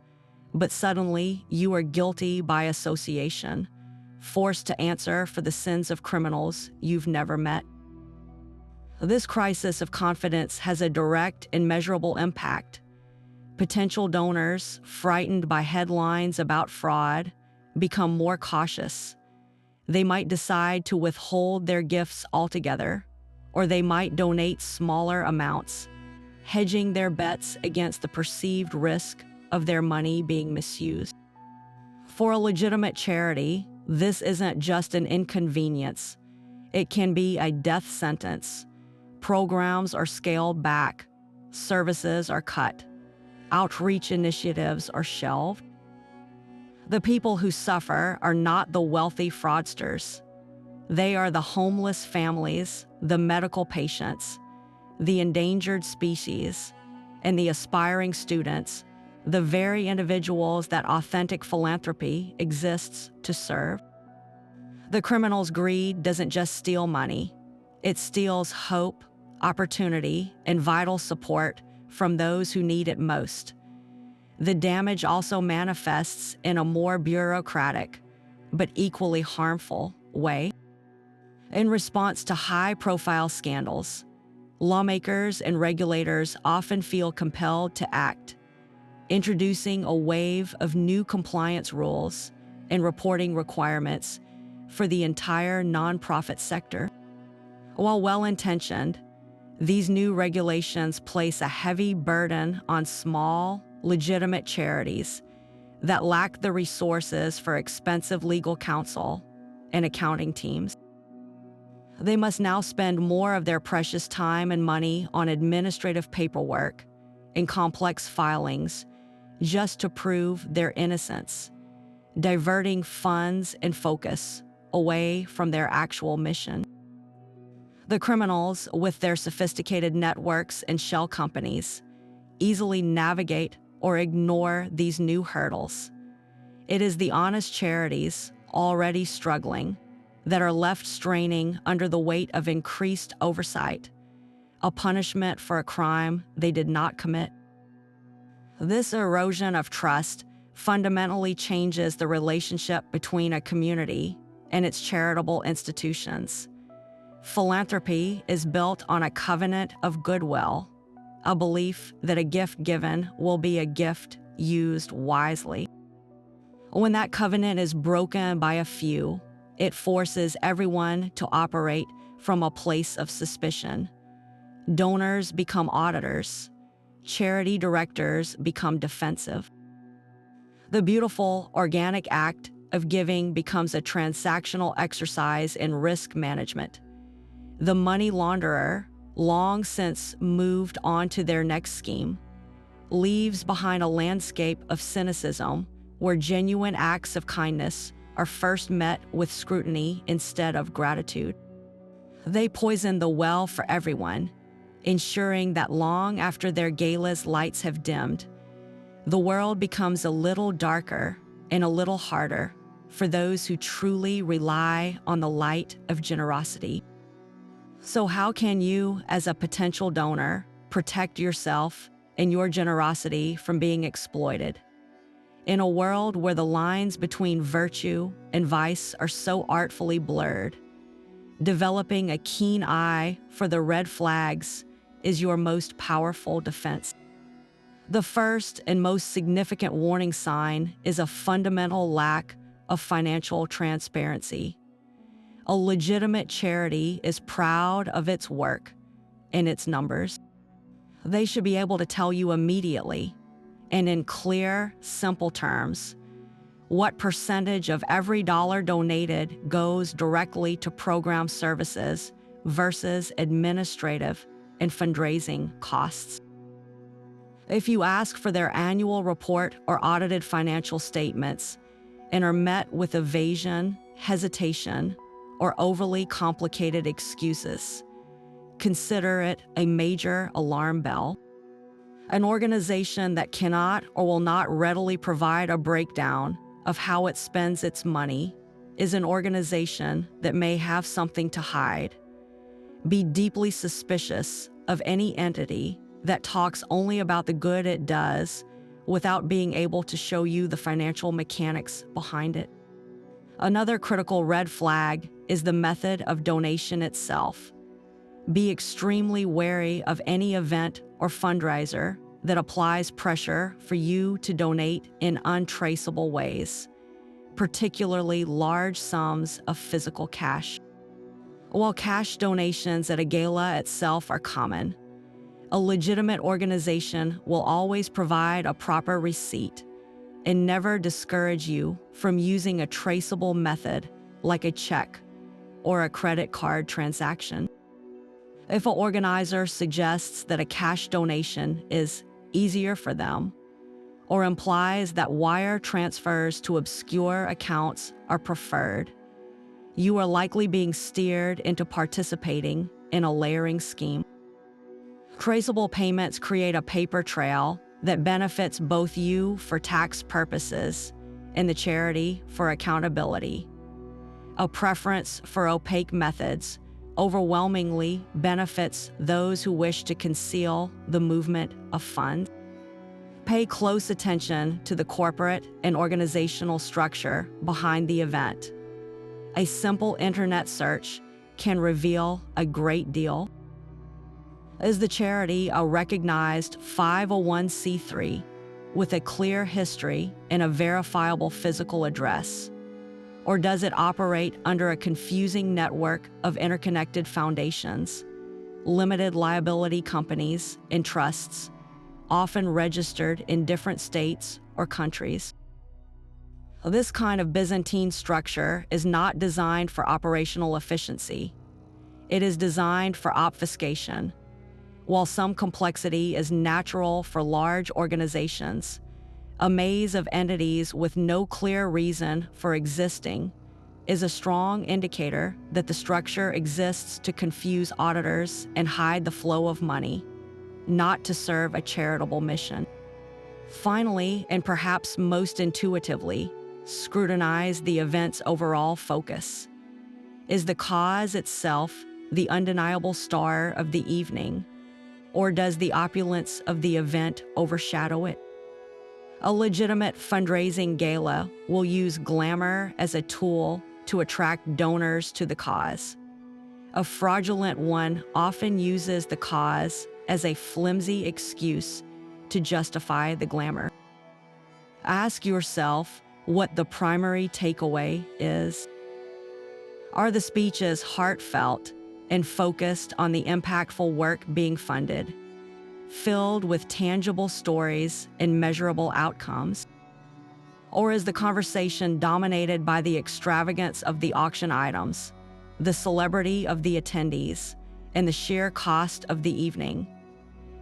but suddenly you are guilty by association, forced to answer for the sins of criminals you've never met. This crisis of confidence has a direct and measurable impact. Potential donors, frightened by headlines about fraud, become more cautious. They might decide to withhold their gifts altogether, or they might donate smaller amounts, hedging their bets against the perceived risk of their money being misused. For a legitimate charity, this isn't just an inconvenience. It can be a death sentence. Programs are scaled back, services are cut, outreach initiatives are shelved. The people who suffer are not the wealthy fraudsters. They are the homeless families, the medical patients, the endangered species, and the aspiring students, the very individuals that authentic philanthropy exists to serve. The criminal's greed doesn't just steal money. It steals hope, opportunity, and vital support from those who need it most. The damage also manifests in a more bureaucratic, but equally harmful way. In response to high-profile scandals, lawmakers and regulators often feel compelled to act, introducing a wave of new compliance rules and reporting requirements for the entire nonprofit sector. While well-intentioned, These new regulations place a heavy burden on small, legitimate charities that lack the resources for expensive legal counsel and accounting teams. They must now spend more of their precious time and money on administrative paperwork and complex filings just to prove their innocence, diverting funds and focus away from their actual mission. The criminals, with their sophisticated networks and shell companies, easily navigate or ignore these new hurdles. It is the honest charities, already struggling, that are left straining under the weight of increased oversight, a punishment for a crime they did not commit. This erosion of trust fundamentally changes the relationship between a community and its charitable institutions. Philanthropy is built on a covenant of goodwill, a belief that a gift given will be a gift used wisely. When that covenant is broken by a few, it forces everyone to operate from a place of suspicion. Donors become auditors. Charity directors become defensive. The beautiful, organic act of giving becomes a transactional exercise in risk management. The money launderer, long since moved on to their next scheme, leaves behind a landscape of cynicism where genuine acts of kindness are first met with scrutiny instead of gratitude. They poison the well for everyone, ensuring that long after their gala's lights have dimmed, the world becomes a little darker and a little harder for those who truly rely on the light of generosity. So how can you, as a potential donor, protect yourself and your generosity from being exploited? In a world where the lines between virtue and vice are so artfully blurred, developing a keen eye for the red flags is your most powerful defense. The first and most significant warning sign is a fundamental lack of financial transparency. A legitimate charity is proud of its work and its numbers. They should be able to tell you immediately and in clear, simple terms what percentage of every dollar donated goes directly to program services versus administrative and fundraising costs. If you ask for their annual report or audited financial statements and are met with evasion, hesitation, or overly complicated excuses, consider it a major alarm bell. An organization that cannot or will not readily provide a breakdown of how it spends its money is an organization that may have something to hide. Be deeply suspicious of any entity that talks only about the good it does without being able to show you the financial mechanics behind it. Another critical red flag is the method of donation itself. Be extremely wary of any event or fundraiser that applies pressure for you to donate in untraceable ways, particularly large sums of physical cash. While cash donations at a gala itself are common, a legitimate organization will always provide a proper receipt and never discourage you from using a traceable method like a check or a credit card transaction. If an organizer suggests that a cash donation is easier for them, or implies that wire transfers to obscure accounts are preferred, you are likely being steered into participating in a layering scheme. Traceable payments create a paper trail that benefits both you for tax purposes and the charity for accountability. A preference for opaque methods overwhelmingly benefits those who wish to conceal the movement of funds. Pay close attention to the corporate and organizational structure behind the event. A simple internet search can reveal a great deal. Is the charity a recognized 501c3 with a clear history and a verifiable physical address? Or does it operate under a confusing network of interconnected foundations, limited liability companies and trusts, often registered in different states or countries. This kind of Byzantine structure is not designed for operational efficiency. It is designed for obfuscation. While some complexity is natural for large organizations, a maze of entities with no clear reason for existing is a strong indicator that the structure exists to confuse auditors and hide the flow of money, not to serve a charitable mission. Finally, and perhaps most intuitively, scrutinize the event's overall focus. Is the cause itself the undeniable star of the evening, or does the opulence of the event overshadow it? A legitimate fundraising gala will use glamour as a tool to attract donors to the cause. A fraudulent one often uses the cause as a flimsy excuse to justify the glamour. Ask yourself what the primary takeaway is. Are the speeches heartfelt and focused on the impactful work being funded, filled with tangible stories and measurable outcomes? Or is the conversation dominated by the extravagance of the auction items, the celebrity of the attendees, and the sheer cost of the evening?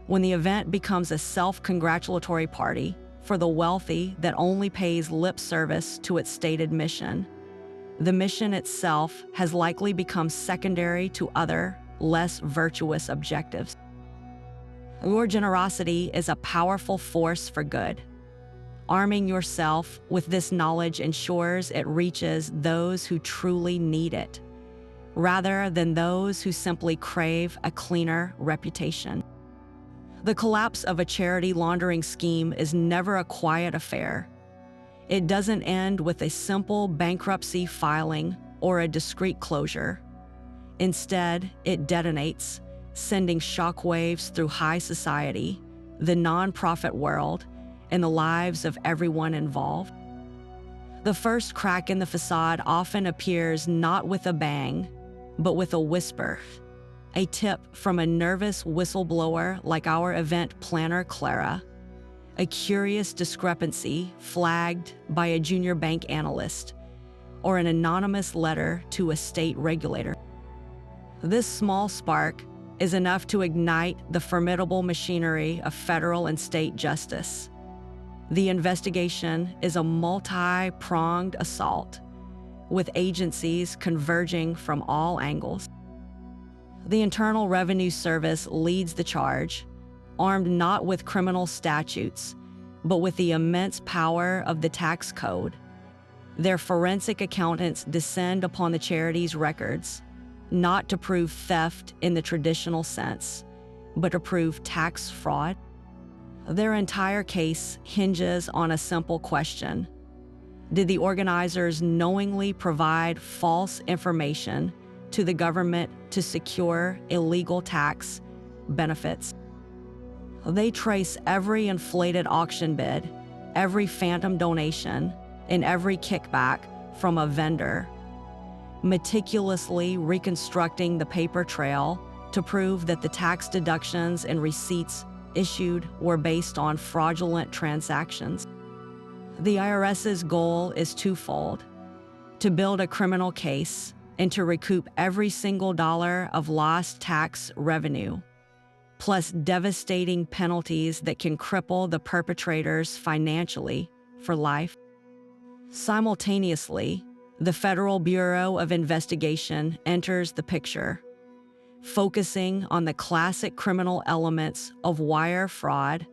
When the event becomes a self-congratulatory party for the wealthy that only pays lip service to its stated mission, the mission itself has likely become secondary to other, less virtuous objectives. Your generosity is a powerful force for good. Arming yourself with this knowledge ensures it reaches those who truly need it, rather than those who simply crave a cleaner reputation. The collapse of a charity laundering scheme is never a quiet affair. It doesn't end with a simple bankruptcy filing or a discreet closure. Instead, it detonates, sending shockwaves through high society, the nonprofit world, and the lives of everyone involved. The first crack in the facade often appears not with a bang, but with a whisper. A tip from a nervous whistleblower like our event planner, Clara. A curious discrepancy flagged by a junior bank analyst, or an anonymous letter to a state regulator. This small spark is enough to ignite the formidable machinery of federal and state justice. The investigation is a multi-pronged assault, with agencies converging from all angles. The Internal Revenue Service leads the charge, armed not with criminal statutes, but with the immense power of the tax code. Their forensic accountants descend upon the charity's records, not to prove theft in the traditional sense, but to prove tax fraud. Their entire case hinges on a simple question. Did the organizers knowingly provide false information to the government to secure illegal tax benefits? They trace every inflated auction bid, every phantom donation, and every kickback from a vendor, meticulously reconstructing the paper trail to prove that the tax deductions and receipts issued were based on fraudulent transactions. The IRS's goal is twofold: to build a criminal case and to recoup every single dollar of lost tax revenue, plus devastating penalties that can cripple the perpetrators financially for life. Simultaneously, the Federal Bureau of Investigation enters the picture, focusing on the classic criminal elements of wire fraud,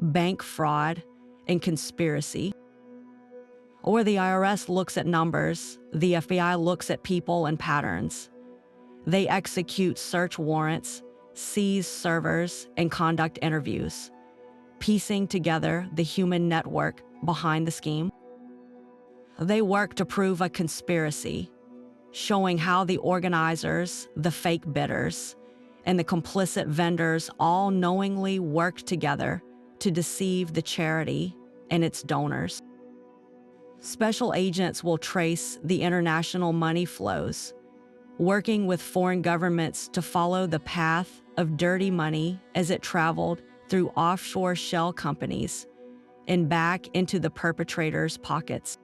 bank fraud, and conspiracy. Or the IRS looks at numbers, the FBI looks at people and patterns. They execute search warrants, seize servers, and conduct interviews, piecing together the human network behind the scheme. They work to prove a conspiracy, showing how the organizers, the fake bidders, and the complicit vendors all knowingly worked together to deceive the charity and its donors. Special agents will trace the international money flows, working with foreign governments to follow the path of dirty money as it traveled through offshore shell companies and back into the perpetrators' pockets.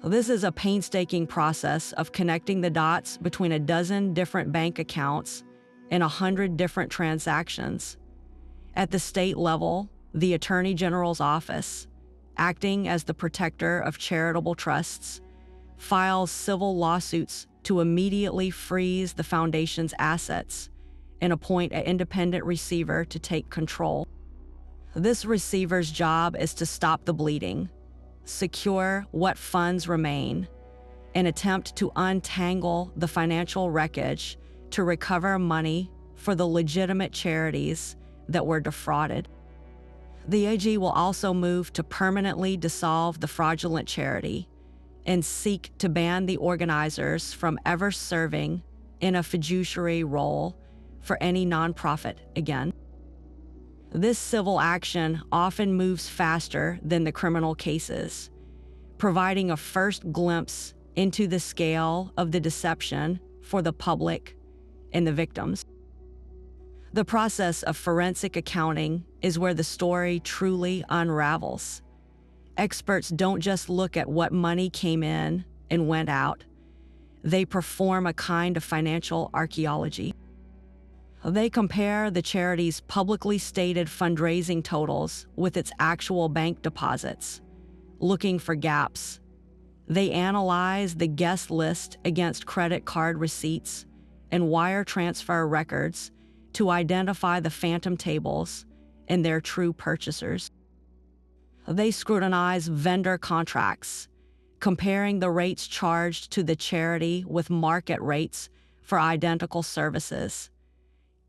This is a painstaking process of connecting the dots between a dozen different bank accounts and 100 different transactions. At the state level, the Attorney General's office, acting as the protector of charitable trusts, files civil lawsuits to immediately freeze the foundation's assets and appoint an independent receiver to take control. This receiver's job is to stop the bleeding, secure what funds remain, and attempt to untangle the financial wreckage to recover money for the legitimate charities that were defrauded. The AG will also move to permanently dissolve the fraudulent charity and seek to ban the organizers from ever serving in a fiduciary role for any nonprofit again. This civil action often moves faster than the criminal cases, providing a first glimpse into the scale of the deception for the public and the victims. The process of forensic accounting is where the story truly unravels. Experts don't just look at what money came in and went out. They perform a kind of financial archaeology. They compare the charity's publicly stated fundraising totals with its actual bank deposits, looking for gaps. They analyze the guest list against credit card receipts and wire transfer records to identify the phantom tables and their true purchasers. They scrutinize vendor contracts, comparing the rates charged to the charity with market rates for identical services,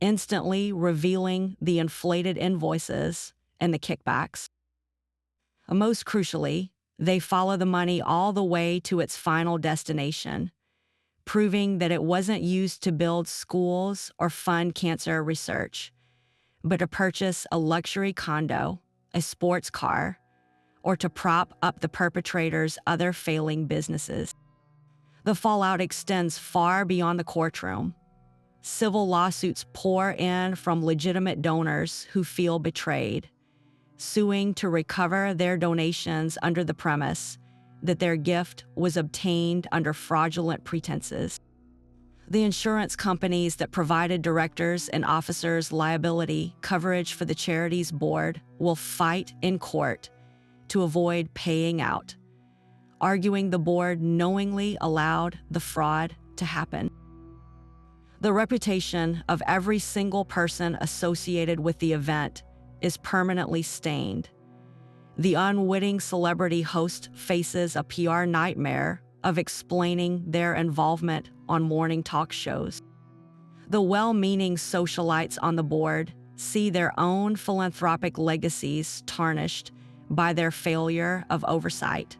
instantly revealing the inflated invoices and the kickbacks. Most crucially, they follow the money all the way to its final destination, proving that it wasn't used to build schools or fund cancer research, but to purchase a luxury condo, a sports car, or to prop up the perpetrator's other failing businesses. The fallout extends far beyond the courtroom. Civil lawsuits pour in from legitimate donors who feel betrayed, suing to recover their donations under the premise that their gift was obtained under fraudulent pretenses. The insurance companies that provided directors and officers liability coverage for the charity's board will fight in court to avoid paying out, arguing the board knowingly allowed the fraud to happen. The reputation of every single person associated with the event is permanently stained. The unwitting celebrity host faces a PR nightmare of explaining their involvement on morning talk shows. The well-meaning socialites on the board see their own philanthropic legacies tarnished by their failure of oversight.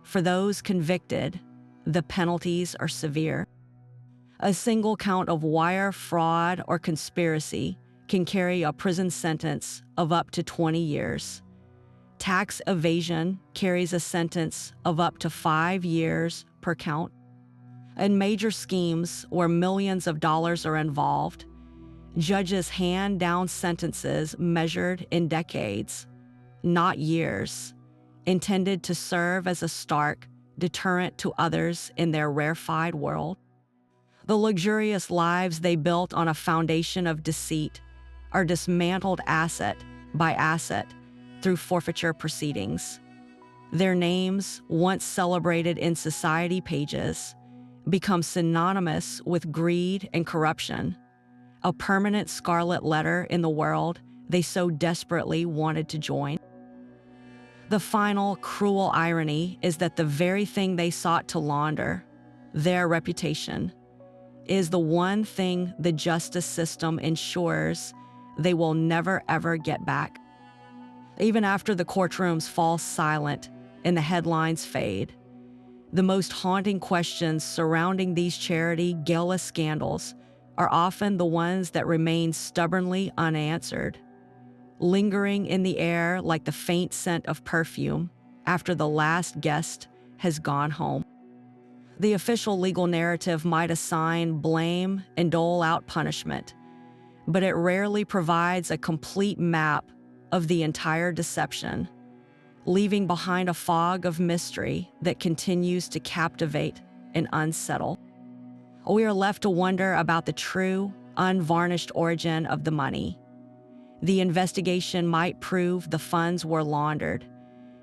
For those convicted, the penalties are severe. A single count of wire fraud or conspiracy can carry a prison sentence of up to 20 years. Tax evasion carries a sentence of up to 5 years per count. In major schemes where millions of dollars are involved, judges hand down sentences measured in decades, not years, intended to serve as a stark deterrent to others in their rarefied world. The luxurious lives they built on a foundation of deceit are dismantled asset by asset through forfeiture proceedings. Their names, once celebrated in society pages, become synonymous with greed and corruption, a permanent scarlet letter in the world they so desperately wanted to join. The final cruel irony is that the very thing they sought to launder, their reputation, is the one thing the justice system ensures they will never ever get back. Even after the courtrooms fall silent and the headlines fade, the most haunting questions surrounding these charity gala scandals are often the ones that remain stubbornly unanswered, lingering in the air like the faint scent of perfume after the last guest has gone home. The official legal narrative might assign blame and dole out punishment, but it rarely provides a complete map of the entire deception, leaving behind a fog of mystery that continues to captivate and unsettle. We are left to wonder about the true, unvarnished origin of the money. The investigation might prove the funds were laundered,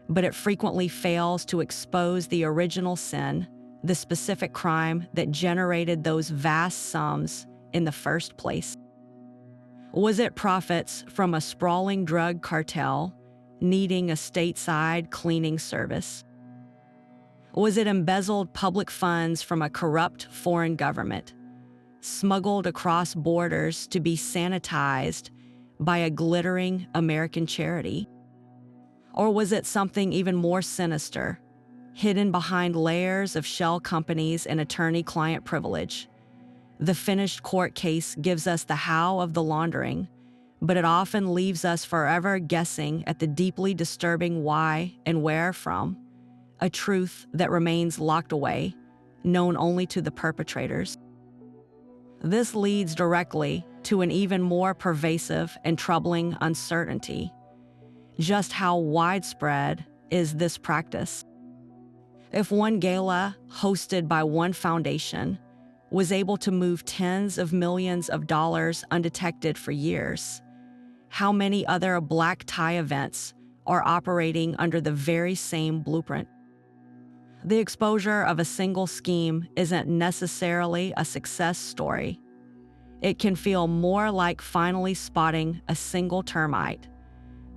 but it frequently fails to expose the original sin, the specific crime that generated those vast sums in the first place. Was it profits from a sprawling drug cartel needing a stateside cleaning service? Was it embezzled public funds from a corrupt foreign government, smuggled across borders to be sanitized by a glittering American charity? Or was it something even more sinister, hidden behind layers of shell companies and attorney-client privilege? The finished court case gives us the how of the laundering, but it often leaves us forever guessing at the deeply disturbing why and where from, a truth that remains locked away, known only to the perpetrators. This leads directly to an even more pervasive and troubling uncertainty. Just how widespread is this practice? If one gala, hosted by one foundation, was able to move tens of millions of dollars undetected for years, how many other black tie events are operating under the very same blueprint? The exposure of a single scheme isn't necessarily a success story. It can feel more like finally spotting a single termite,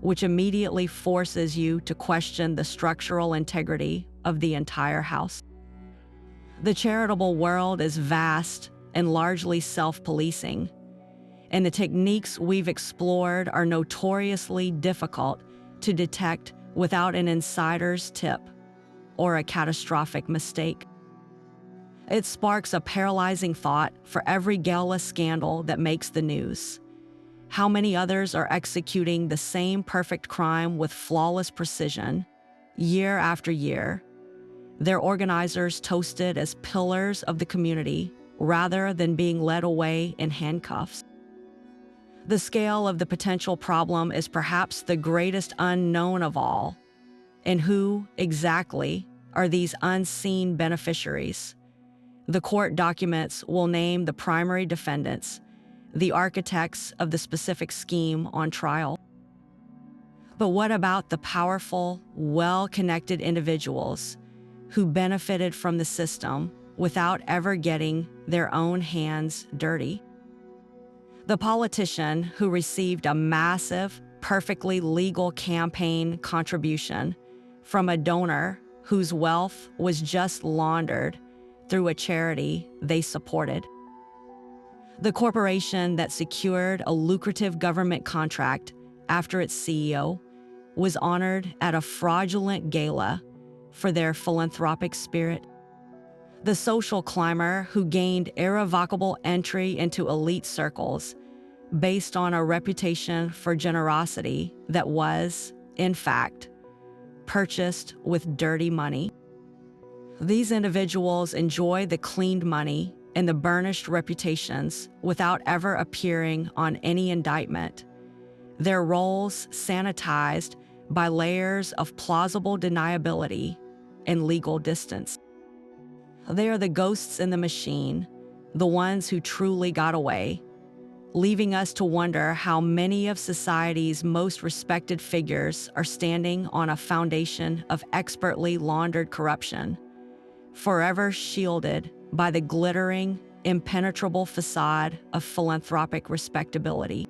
which immediately forces you to question the structural integrity of the entire house. The charitable world is vast and largely self-policing, and the techniques we've explored are notoriously difficult to detect without an insider's tip or a catastrophic mistake. It sparks a paralyzing thought for every gala scandal that makes the news. How many others are executing the same perfect crime with flawless precision, year after year? Their organizers toasted as pillars of the community rather than being led away in handcuffs. The scale of the potential problem is perhaps the greatest unknown of all. And who, exactly, are these unseen beneficiaries? The court documents will name the primary defendants, the architects of the specific scheme on trial. But what about the powerful, well-connected individuals who benefited from the system without ever getting their own hands dirty? The politician who received a massive, perfectly legal campaign contribution from a donor whose wealth was just laundered through a charity they supported. The corporation that secured a lucrative government contract after its CEO was honored at a fraudulent gala for their philanthropic spirit. The social climber who gained irrevocable entry into elite circles based on a reputation for generosity that was, in fact, purchased with dirty money. These individuals enjoy the cleaned money and the burnished reputations without ever appearing on any indictment, their roles sanitized by layers of plausible deniability and legal distance. They are the ghosts in the machine, the ones who truly got away, leaving us to wonder how many of society's most respected figures are standing on a foundation of expertly laundered corruption, forever shielded by the glittering, impenetrable facade of philanthropic respectability.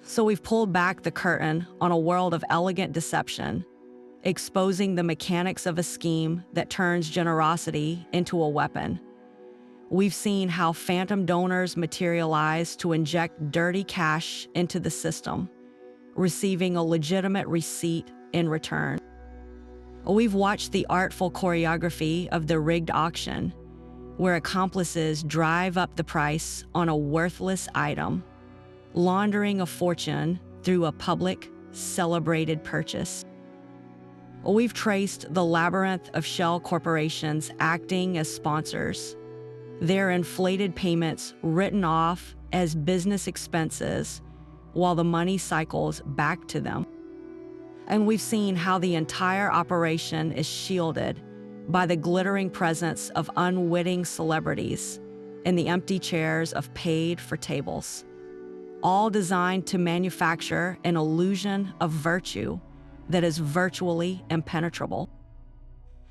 So we've pulled back the curtain on a world of elegant deception, exposing the mechanics of a scheme that turns generosity into a weapon. We've seen how phantom donors materialize to inject dirty cash into the system, receiving a legitimate receipt in return. We've watched the artful choreography of the rigged auction, where accomplices drive up the price on a worthless item, laundering a fortune through a public, celebrated purchase. We've traced the labyrinth of shell corporations acting as sponsors, their inflated payments written off as business expenses while the money cycles back to them. And we've seen how the entire operation is shielded by the glittering presence of unwitting celebrities and the empty chairs of paid-for tables, all designed to manufacture an illusion of virtue that is virtually impenetrable.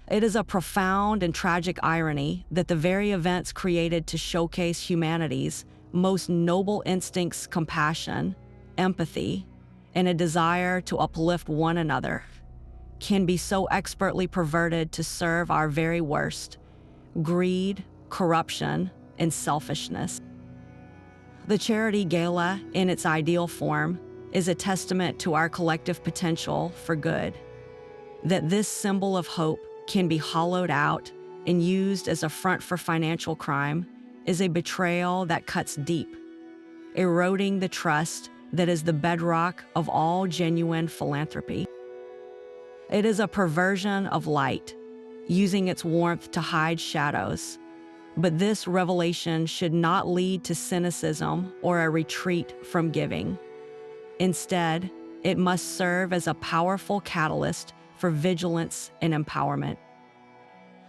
It is a profound and tragic irony that the very events created to showcase humanity's most noble instincts, compassion, empathy, and a desire to uplift one another, can be so expertly perverted to serve our very worst: greed, corruption, and selfishness. The charity gala, in its ideal form, is a testament to our collective potential for good. That this symbol of hope can be hollowed out and used as a front for financial crime is a betrayal that cuts deep, eroding the trust that is the bedrock of all genuine philanthropy. It is a perversion of light, using its warmth to hide shadows. But this revelation should not lead to cynicism or a retreat from giving. Instead, it must serve as a powerful catalyst for vigilance and empowerment.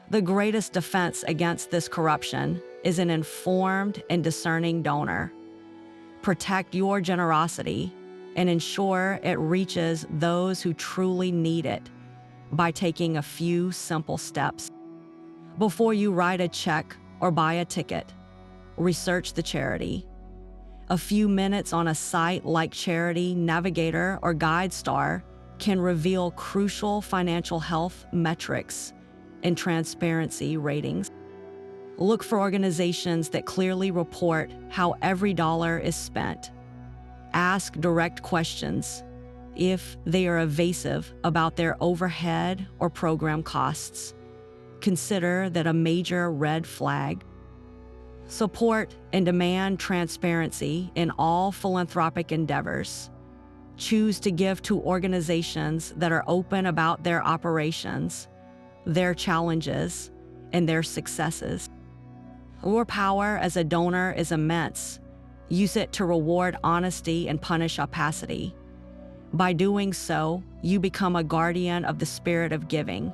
The greatest defense against this corruption is an informed and discerning donor. Protect your generosity and ensure it reaches those who truly need it by taking a few simple steps. Before you write a check or buy a ticket, research the charity. A few minutes on a site like Charity Navigator or GuideStar can reveal crucial financial health metrics and transparency ratings. Look for organizations that clearly report how every dollar is spent. Ask direct questions. If they are evasive about their overhead or program costs, consider that a major red flag. Support and demand transparency in all philanthropic endeavors. Choose to give to organizations that are open about their operations, their challenges, and their successes. Your power as a donor is immense. Use it to reward honesty and punish opacity. By doing so, you become a guardian of the spirit of giving.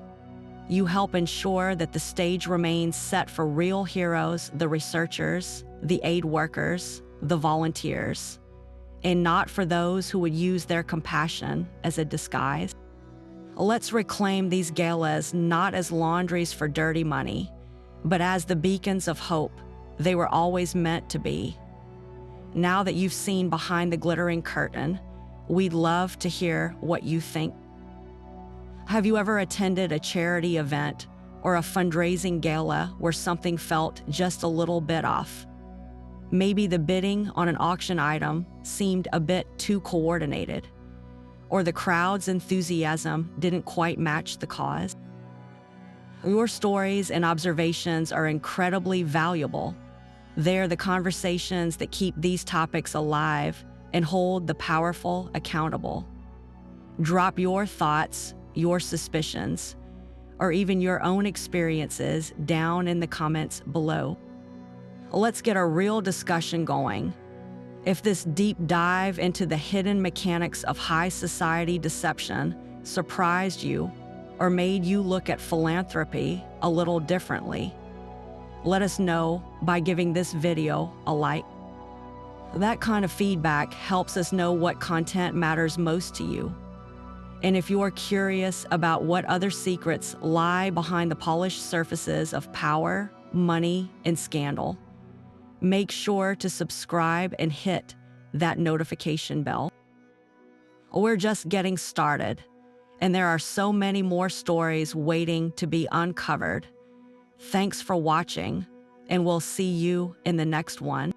You help ensure that the stage remains set for real heroes, the researchers, the aid workers, the volunteers, and not for those who would use their compassion as a disguise. Let's reclaim these galas not as laundries for dirty money, but as the beacons of hope they were always meant to be. Now that you've seen behind the glittering curtain, we'd love to hear what you think. Have you ever attended a charity event or a fundraising gala where something felt just a little bit off? Maybe the bidding on an auction item seemed a bit too coordinated, or the crowd's enthusiasm didn't quite match the cause. Your stories and observations are incredibly valuable. They're the conversations that keep these topics alive and hold the powerful accountable. Drop your thoughts, your suspicions, or even your own experiences down in the comments below. Let's get a real discussion going. If this deep dive into the hidden mechanics of high society deception surprised you or made you look at philanthropy a little differently, let us know by giving this video a like. That kind of feedback helps us know what content matters most to you. And if you're curious about what other secrets lie behind the polished surfaces of power, money, and scandal, make sure to subscribe and hit that notification bell. We're just getting started, and there are so many more stories waiting to be uncovered. Thanks for watching, and we'll see you in the next one.